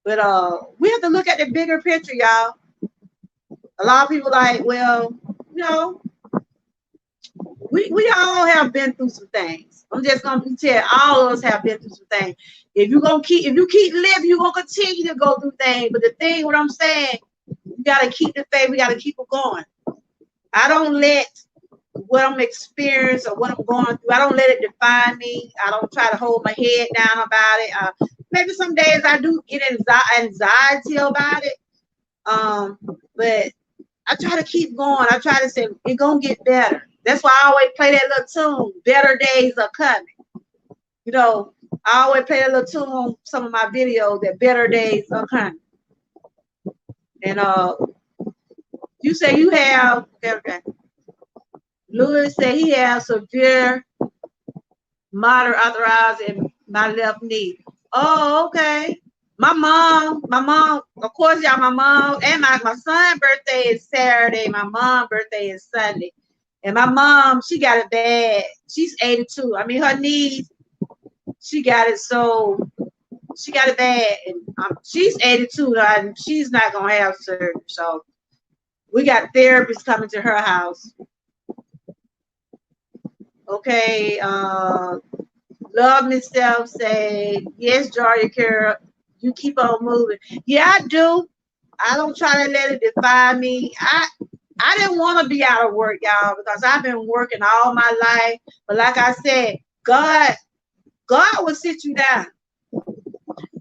But we have to look at the bigger picture, y'all. A lot of people like, well, we all have been through some things. I'm just gonna tell all of us have been through some things. If you keep living, you're gonna continue to go through things. But the thing, what I'm saying, you gotta keep the faith, we gotta keep it going. I don't let what I'm experiencing or what I'm going through, I don't let it define me. I don't try to hold my head down about it. Maybe some days I do get anxiety about it. But I try to keep going. I try to say it's gonna get better. That's why I always play that little tune. Better days are coming. I always play that little tune on some of my videos that better days are coming. And you say you have, okay. Louis said he has severe moderate arthritis in my left knee. Oh, okay. My mom, of course, y'all, my mom and my son's birthday is Saturday. My mom's birthday is Sunday. And my mom, she got it bad. She's 82. I mean, her knees, she got it bad. And she's 82 and she's not going to have surgery. So we got therapists coming to her house. Okay. Love myself say, yes, Georgia Carol, you keep on moving. Yeah, I do. I don't try to let it define me. I didn't want to be out of work, y'all, because I've been working all my life. But like I said, God will sit you down.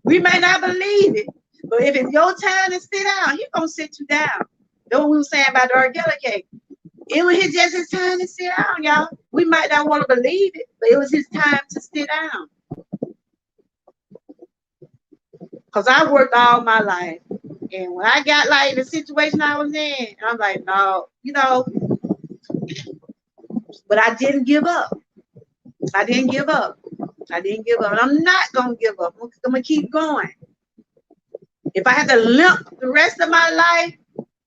We may not believe it, but if it's your time to sit down, He's gonna sit you down. That's what we were saying about the Argella cake. It was just his time to sit down, y'all. We might not want to believe it, but it was his time to sit down. Because I worked all my life. And when I got like the situation I was in, I'm like, no, but I didn't give up. I didn't give up. And I'm not going to give up. I'm going to keep going. If I had to limp the rest of my life,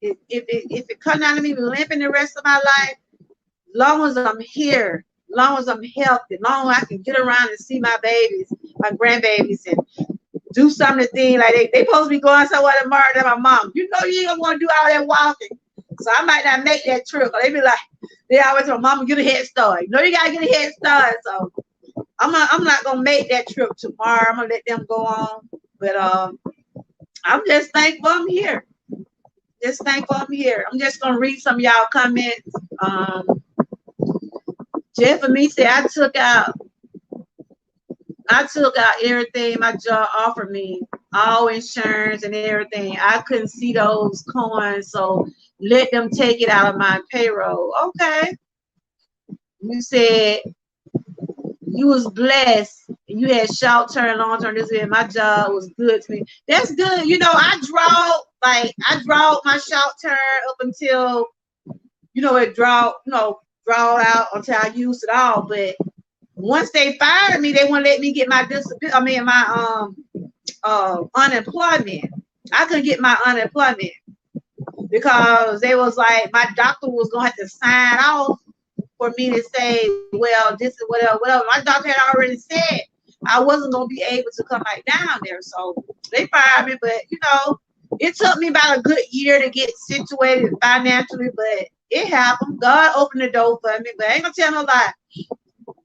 if it comes down to me limping the rest of my life, as long as I'm here, as long as I'm healthy, as long as I can get around and see my babies, my grandbabies, and do something like they supposed to be going somewhere tomorrow to my mom. You ain't gonna want to do all that walking. So I might not make that trip. They be like, they always tell mama, get a head start. You gotta get a head start. So I'm not gonna make that trip tomorrow. I'm gonna let them go on. But I'm just thankful I'm here. I'm just gonna read some of y'all comments. Jeff and me said I took out everything my job offered me, all insurance and everything. I couldn't see those coins, so let them take it out of my payroll. Okay. You said you was blessed. You had short term, long term. My job was good to me. That's good. I draw my short term up until it draw out until I used it all. But once they fired me, they wouldn't let me get my unemployment. I couldn't get my unemployment because they was like, my doctor was gonna have to sign off for me to say, well, this is whatever. My doctor had already said I wasn't gonna be able to come back down there. So they fired me, but it took me about a good year to get situated financially, but it happened. God opened the door for me, but I ain't gonna tell no lie.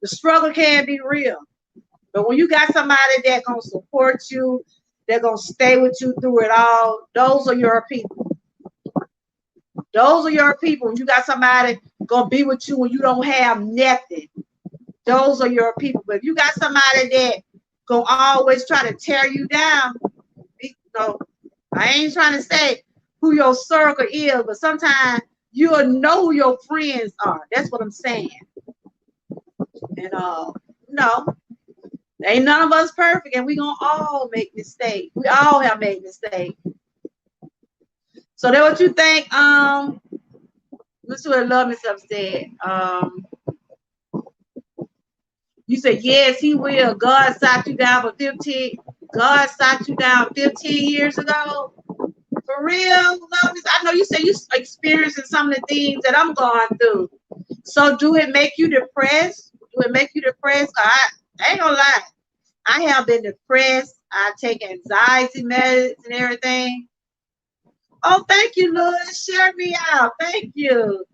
The struggle can be real. But when you got somebody that gonna support you, they're gonna stay with you through it all, those are your people. Those are your people. When you got somebody gonna be with you when you don't have nothing, those are your people. But if you got somebody that gonna always try to tear you down, you know, I ain't trying to say who your circle is, but sometimes you'll know who your friends are. That's what I'm saying. And no, ain't none of us perfect, and we gonna all make mistakes. We all have made mistakes. So that what you think? Let's see what Love Myself said. You said yes, he will. God sat you down for 15. God sat you down 15 years ago. For real, Love Myself. I know you said you experiencing some of the things that I'm going through. So do it make you depressed? Do it make you depressed? I ain't gonna lie. I have been depressed. I take anxiety meds and everything. Oh, thank you, Louis. Share me out. Thank you.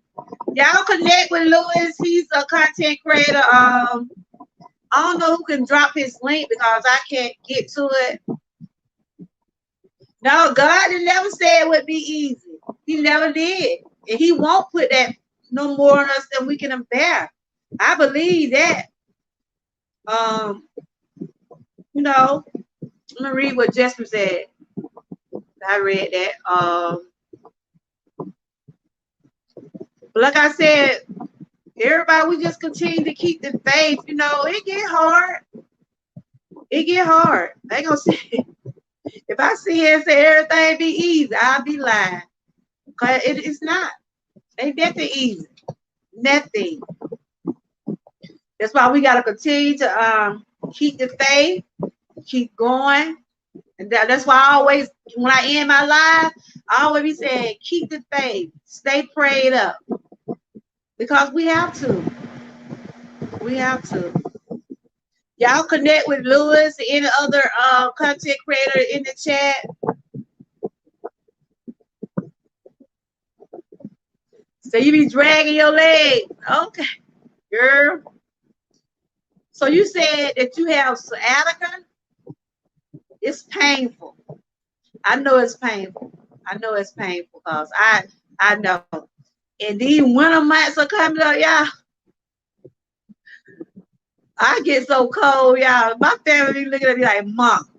Y'all connect with Louis. He's a content creator. I don't know who can drop his link because I can't get to it. No, God never said it would be easy. He never did. And he won't put that no more on us than we can bear. I believe that. You know, I'm gonna read what Jesper said. I read that. But like I said, everybody, we just continue to keep the faith. You know, it get hard. It get hard. I ain't gonna say if I sit here and say everything be easy, I'll be lying. Cause it's not. Ain't nothing easy. Nothing. That's why we gotta continue to keep the faith, keep going. And that's why I always, when I end my life, I always be saying, keep the faith, stay prayed up. Because we have to. We have to. Y'all connect with Lewis, any other content creator in the chat. So you be dragging your leg. Okay, girl. So you said that you have sciatica. It's painful. I know it's painful. I know it's painful because I know. And these winter months are coming up, y'all. I get so cold, y'all. My family be looking at me like, Mom,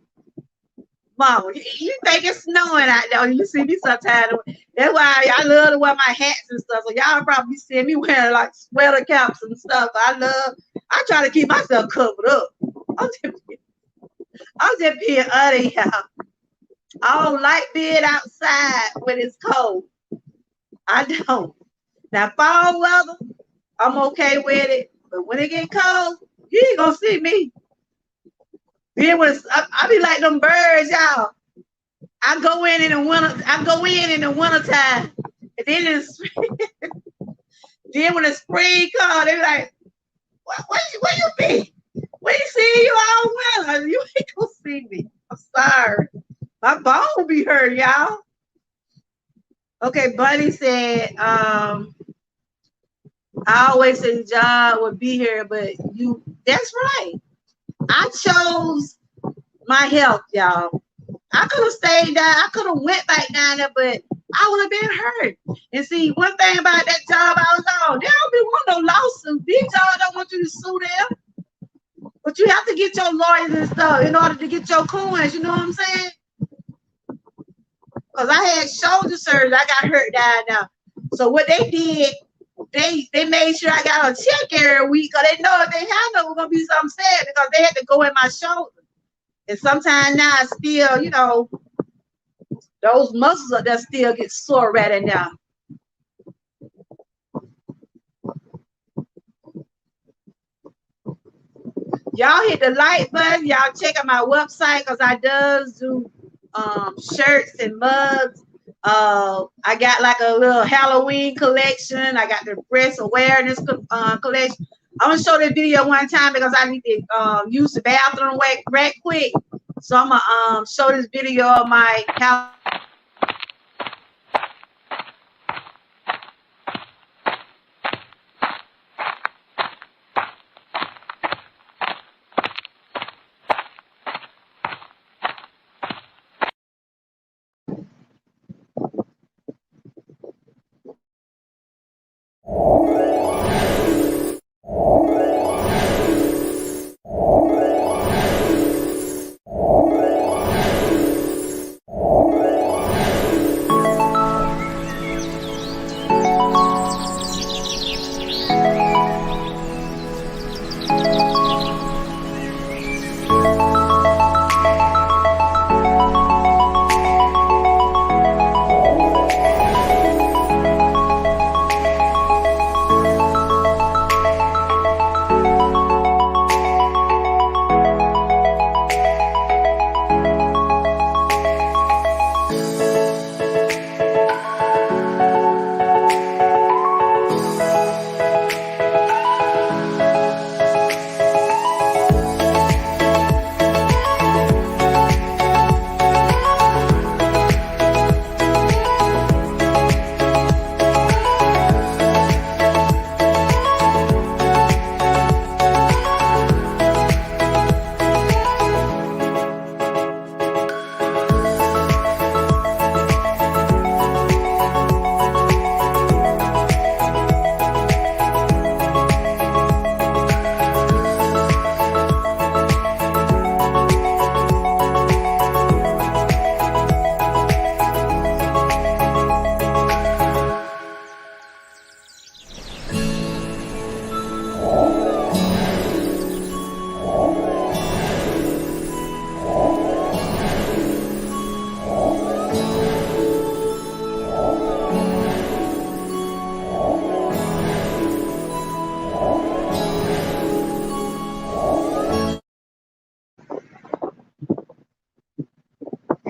you think it's snowing out there? You see me sometimes. That's why I love to wear my hats and stuff. So y'all probably see me wearing like sweater caps and stuff. I try to keep myself covered up. I'm just being honest, y'all. I don't like being outside when it's cold. I don't. Now fall weather, I'm okay with it. But when it get cold, you ain't gonna see me. Then when I be like them birds, y'all. I go in the winter. I go in the wintertime, and then then when the spring comes, they be like, where you be? We see you all winter. You ain't gonna see me. I'm sorry. My bone be hurt, y'all. Okay, Buddy said, I always said the job would be here, but that's right. I chose my health, y'all. I could have stayed down. I could have went back down there, but I would have been hurt. And see, one thing about that job I was on, they don't be wanting no lawsuits. These jobs don't want you to sue them. But you have to get your lawyers and stuff in order to get your coins. You know what I'm saying? Because I had shoulder surgery. I got hurt down there. So what they did, they made sure I got a check every week because they know if they had no, it was going to be something sad because they had to go in my shoulder. And sometimes now I still, you know, those muscles up there still get sore right in there. Y'all hit the like button. Y'all check out my website because I does do shirts and mugs. I got like a little Halloween collection. I got the breast awareness collection. I'm gonna show the video one time because I need to use the bathroom right quick. So I'm gonna show this video of my Halloween.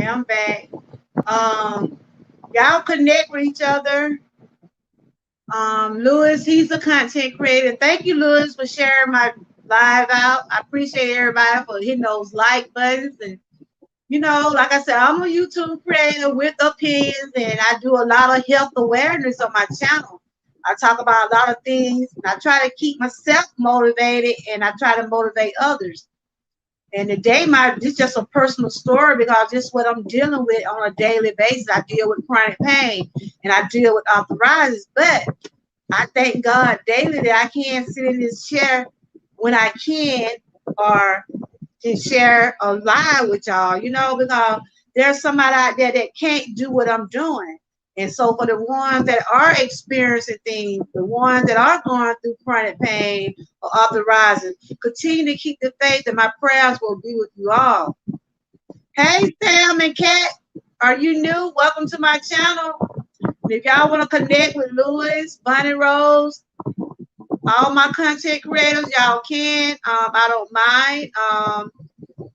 Okay, I'm back. Y'all connect with each other. Lewis, he's a content creator. Thank you, Lewis, for sharing my live out. I appreciate everybody for hitting those like buttons. And, like I said, I'm a YouTube creator with opinions, and I do a lot of health awareness on my channel. I talk about a lot of things, and I try to keep myself motivated, and I try to motivate others. And today, this is just a personal story because this is what I'm dealing with on a daily basis. I deal with chronic pain, and I deal with arthritis, but I thank God daily that I can sit in this chair when I can, or can share a live with y'all, because there's somebody out there that can't do what I'm doing. And so for the ones that are experiencing things, the ones that are going through chronic pain or arthritis, continue to keep the faith, and my prayers will be with you all. Hey, Sam and Kat, are you new? Welcome to my channel. If y'all want to connect with Louis, Bonnie Rose, all my content creators, y'all can. I don't mind.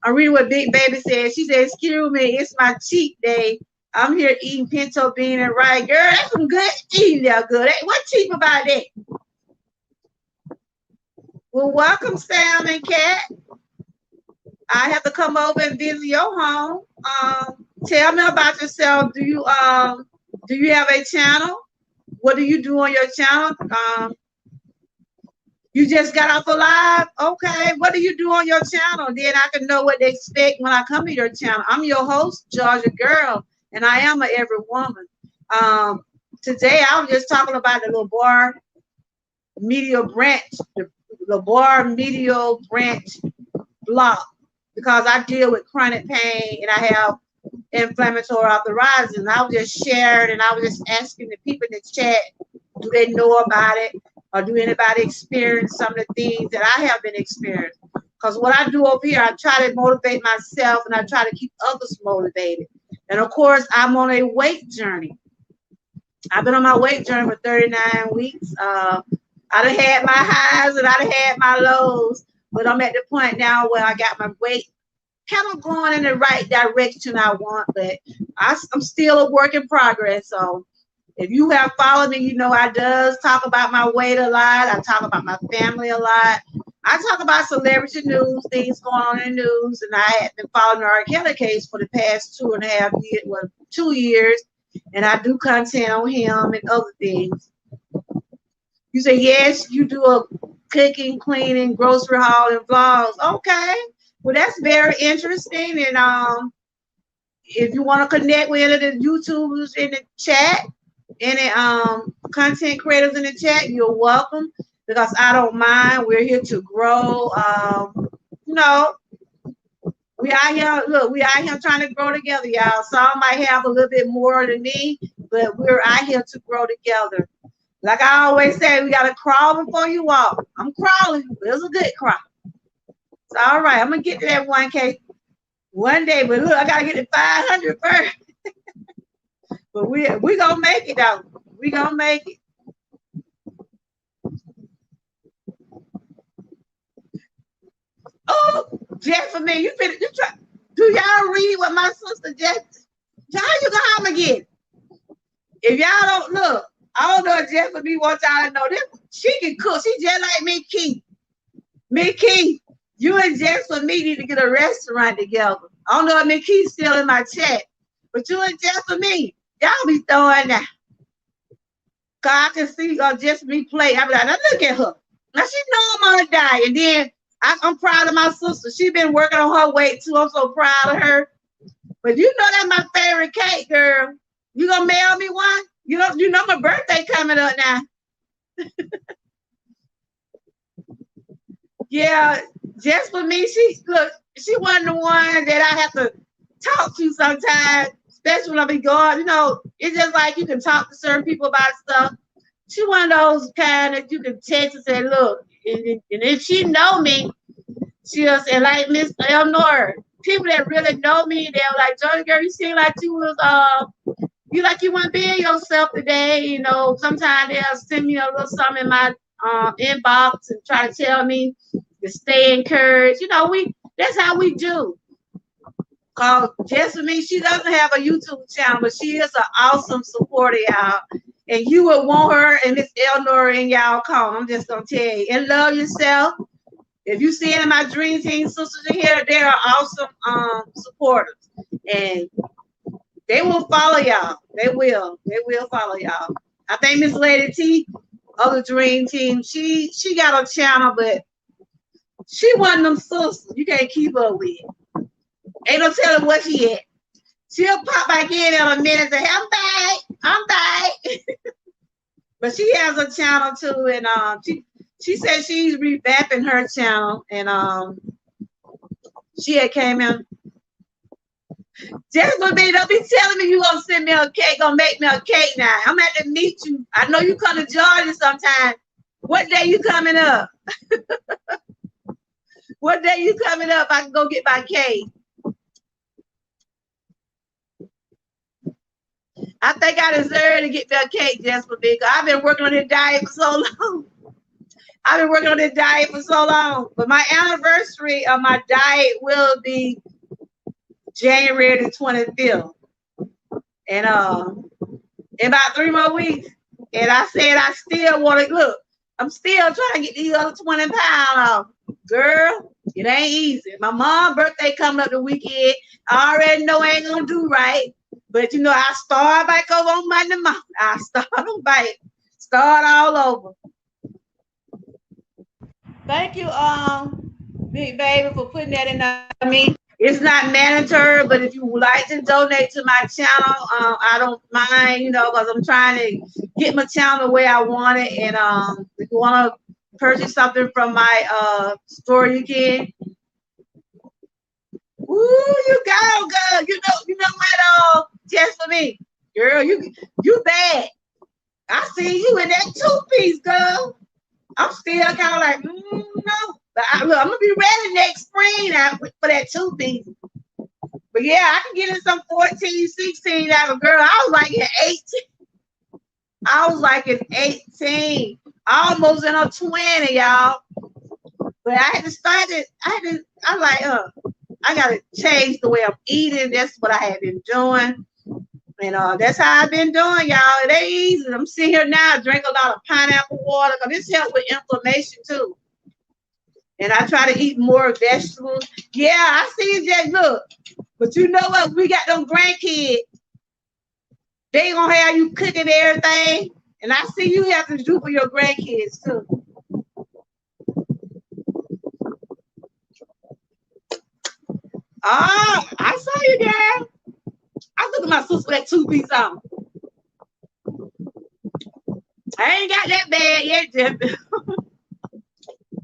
I'm reading what Big Baby said. She said, excuse me, it's my cheat day. I'm here eating pinto bean and rice. Girl, that's some good eating there, good. Hey, what's cheap about that? Well, welcome, Sam and Kat. I have to come over and visit your home. Tell me about yourself. Do you have a channel? What do you do on your channel? You just got off a live? Okay. What do you do on your channel? Then I can know what to expect when I come to your channel. I'm your host, Georgia Girl, and I am an Everywoman. Today, I was just talking about the LeBar medial branch, the LeBar medial branch block, because I deal with chronic pain and I have inflammatory arthritis. And I was just sharing, and I was just asking the people in the chat, do they know about it? Or do anybody experience some of the things that I have been experiencing? Because what I do over here, I try to motivate myself, and I try to keep others motivated. And of course, I'm on a weight journey. I've been on my weight journey for 39 weeks. I done had my highs and I done had my lows, but I'm at the point now where I got my weight kind of going in the right direction I want, but I'm still a work in progress. So if you have followed me, you know I does talk about my weight a lot. I talk about my family a lot. I talk about celebrity news, things going on in the news, and I have been following the R. Kelly case for the past 2.5 years, 2 years, and I do content on him and other things. You say, yes, you do a cooking, cleaning, grocery haul, and vlogs. Okay, well, that's very interesting. And if you want to connect with any of the YouTubers in the chat, any content creators in the chat, you're welcome, because I don't mind. We're here to grow. We out here, look, we out here trying to grow together, y'all. Some might have a little bit more than me, but we're out here to grow together. Like I always say, we got to crawl before you walk. I'm crawling, but it's a good crawl. So, all right, I'm going to get to that 1K one day, but look, I got to get to 500 first. But we going to make it, though. We going to make it. Oh, Jeff, for me, you try. Do y'all read what my sister Jeff? How you gonna again? If y'all don't look, I don't know if Jeff for me wants y'all to know this. She can cook. She just like me, Keith. Me, Keith. You and Jeff for me need to get a restaurant together. I don't know if me Keith's still in my chat, but you and Jeff for me, y'all be throwing that. Cause I can see just me play. I be like, now look at her. Now she know I'm on a diet, and then I'm proud of my sister. She been working on her weight too. I'm so proud of her. But you know that's my favorite cake, girl. You gonna mail me one? You know my birthday coming up now. Yeah, just for me, she one of the ones that I have to talk to sometimes, especially when I be going. It's just like you can talk to certain people about stuff. She one of those kind that you can text and say, look, and if she know me, she'll say, like Miss Eleanor, people that really know me, they're like, Johnny girl, you seem like you was you like you want to be in yourself today. Sometimes they'll send me a little something in my inbox and try to tell me to stay encouraged. That's how we do. called Just For Me. She doesn't have a YouTube channel, but she is an awesome supporter, y'all. And you will want her and Miss Eleanor in y'all call. I'm just gonna tell you. And love yourself. If you see any of my Dream Team sisters in here, they are awesome supporters. And they will follow y'all. They will. They will follow y'all. I think Miss Lady T of the Dream Team, she got a channel, but she one of them sisters you can't keep up with. Ain't no telling what she at. She'll pop back in a minute and say, I'm back. I'm back. But she has a channel too, and she said she's revamping her channel, and she had came in. Just for me, don't be telling me you gonna send me a cake, gonna make me a cake now. I'm at to meet you. I know you come to Georgia sometime. What day you coming up? What day you coming up? I can go get my cake. I think I deserve to get me a cake just for me. I've been working on this diet for so long. I've been working on this diet for so long. But my anniversary of my diet will be January the 25th. And in about 3 more weeks. And I said I still want to look. I'm still trying to get these other 20 pounds off. Girl, it ain't easy. My mom's birthday coming up the weekend. I already know I ain't gonna do right. But you know, I start back over on Monday morning. I start on back. Start all over. Thank you, Big Baby, for putting that in me. It's not mandatory, but if you would like to donate to my channel, I don't mind, you know, because I'm trying to get my channel the way I want it. And if you want to purchase something from my store, you can. Ooh, you go, girl. You know what? Just for me, girl. You bad. I see you in that 2-piece, girl. I'm still kind of like, no. But look, I'm gonna be ready next spring for that 2-piece. But yeah, I can get in some 14, 16 out of girl. I was like in 18. I was like in 18, almost in a 20, y'all. But I had to start it. I'm like, I gotta change the way I'm eating. That's what I have been doing. And that's how I've been doing, y'all. It ain't easy. I'm sitting here now, drink a lot of pineapple water, because this helps with inflammation too. And I try to eat more vegetables. Yeah, I see that. Look, but you know what? We got them grandkids. They gonna have you cooking everything. And I see you have to do for your grandkids too. Ah, I saw you, girl. I look at my sister with that 2-piece on. I ain't got that bad yet, Jeff.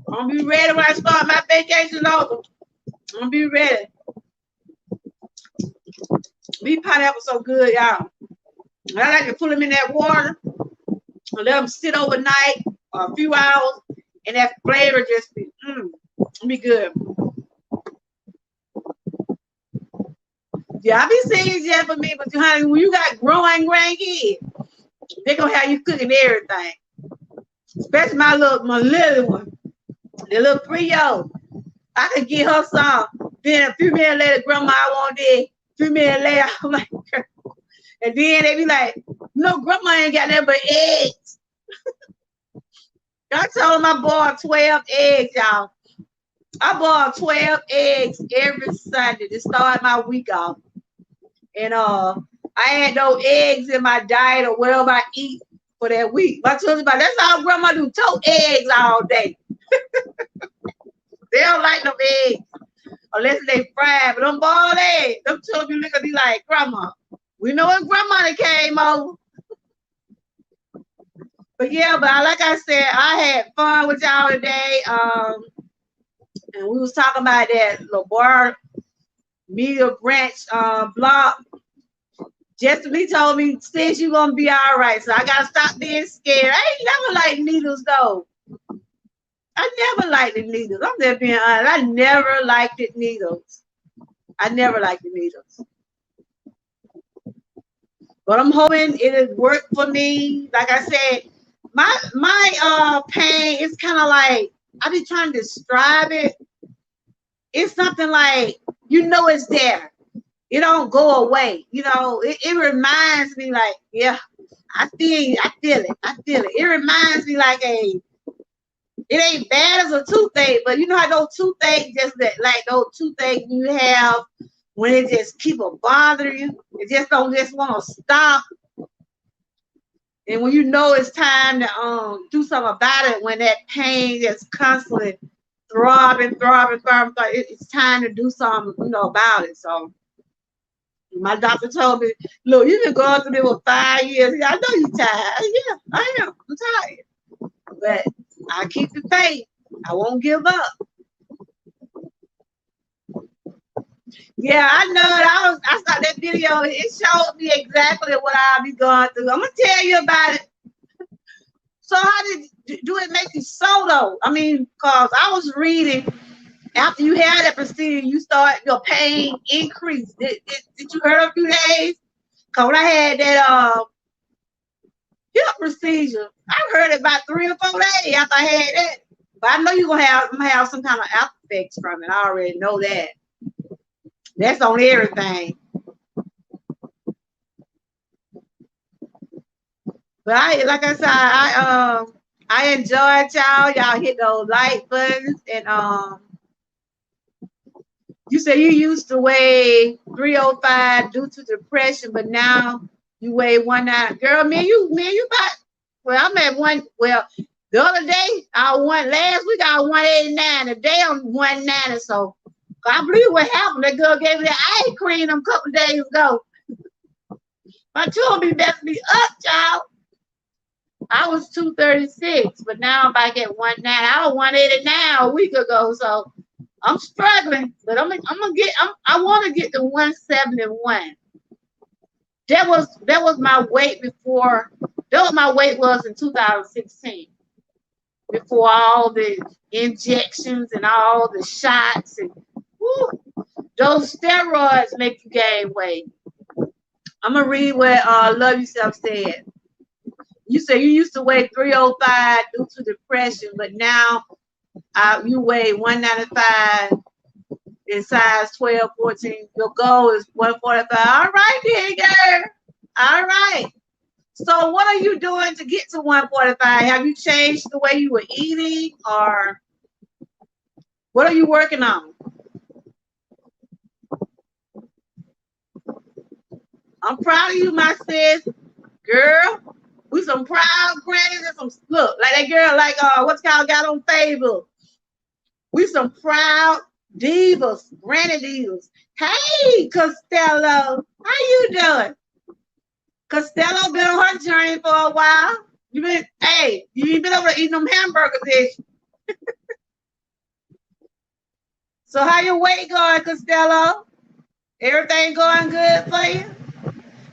I'm gonna be ready when I start my vacation over. I'm gonna be ready. These pineapples so good, y'all. I like to put them in that water and let them sit overnight or a few hours, and that flavor just be good. Yeah, I be saying Jeff for me, but honey, when you got growing grandkids, they gonna have you cooking everything. Especially my little one, the little 3-year-old. I could get her some. Then a few minutes later, grandma, I want this. A few minutes later, I'm like, and then they be like, no, grandma ain't got nothing but eggs. I told them I bought 12 eggs, y'all. I bought 12 eggs every Sunday to start my week off. And I had those eggs in my diet or whatever I eat for that week. I told them, that's all grandma do, toast eggs all day. They don't like them eggs unless they fried. But them boiled eggs, them children look at me like, grandma, we know when grandma that came over. But yeah, but like I said, I had fun with y'all today. And we was talking about that LeBar Medial branch block. Just me told me, since you gonna be all right, so I gotta stop being scared. I ain't never liked needles though. I never liked the needles. I'm just being honest. I never liked the needles. I never liked the needles. But I'm hoping it'll work for me. Like I said, my pain is kind of like, I be trying to describe it. It's something like, you know it's there. It don't go away. You know, it reminds me like, yeah, I feel it. I feel it. It reminds me like it ain't bad as a toothache, but you know how those toothaches just that, like those toothaches you have when it just keep on bothering you. It just don't just want to stop. And when you know it's time to do something about it, when that pain is constantly throbbing, it's time to do something, you know, about it. So my doctor told me, look, you've been going through this for 5 years. I know you're tired. Yeah, I am. I'm tired. But I keep the faith. I won't give up. Yeah, I know it. I saw that video. It showed me exactly what I'll be going through. I'm gonna tell you about it. So how do it make you so though? I mean, cause I was reading after you had that procedure, you start your pain increase. Did you hear a few days? Cause when I had that hip procedure, I heard it about 3 or 4 days after I had that. But I know you're gonna have some kind of after effects from it. I already know that. That's on everything. But like I said, I enjoyed y'all. Y'all hit those like buttons, and you say you used to weigh 305 due to depression, but now you weigh 190. Girl, man, you about, well, I'm at one. Well, the other day last week I was 189. Today I'm 190. So I believe what happened. That girl gave me that eye cream a couple days ago. My children be messing me up, y'all. I was 236, but now I'm back at 190. I was 189 a week ago, so I'm struggling. But I want to get to 171. That was my weight before. That was my weight was in 2016. Before all the injections and all the shots and whew, those steroids make you gain weight. I'm gonna read what Love Yourself said. You say you used to weigh 305 due to depression, but now you weigh 195 in size 12, 14. Your goal is 145. All right, then, girl. All right. So what are you doing to get to 145? Have you changed the way you were eating, or what are you working on? I'm proud of you, my sis. Girl, we some proud grannies and some, look, like that girl, like what's called got on Facebook. We some proud divas, granny divas. Hey, Costello, how you doing? Costello been on her journey for a while. You been over eating them hamburgers, ish. So how your weight going, Costello? Everything going good for you?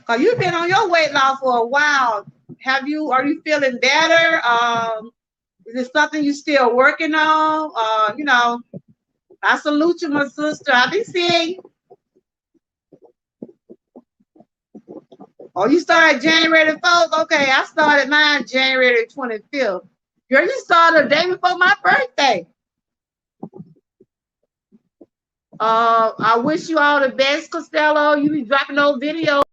Cause you've been on your weight loss for a while. Are you feeling better? Is it something you still working on? I salute you, my sister. I be seeing you. Oh, you started January the 4th? Okay, I started mine January 25th. Girl, you started the day before my birthday. I wish you all the best, Costello. You be dropping those videos.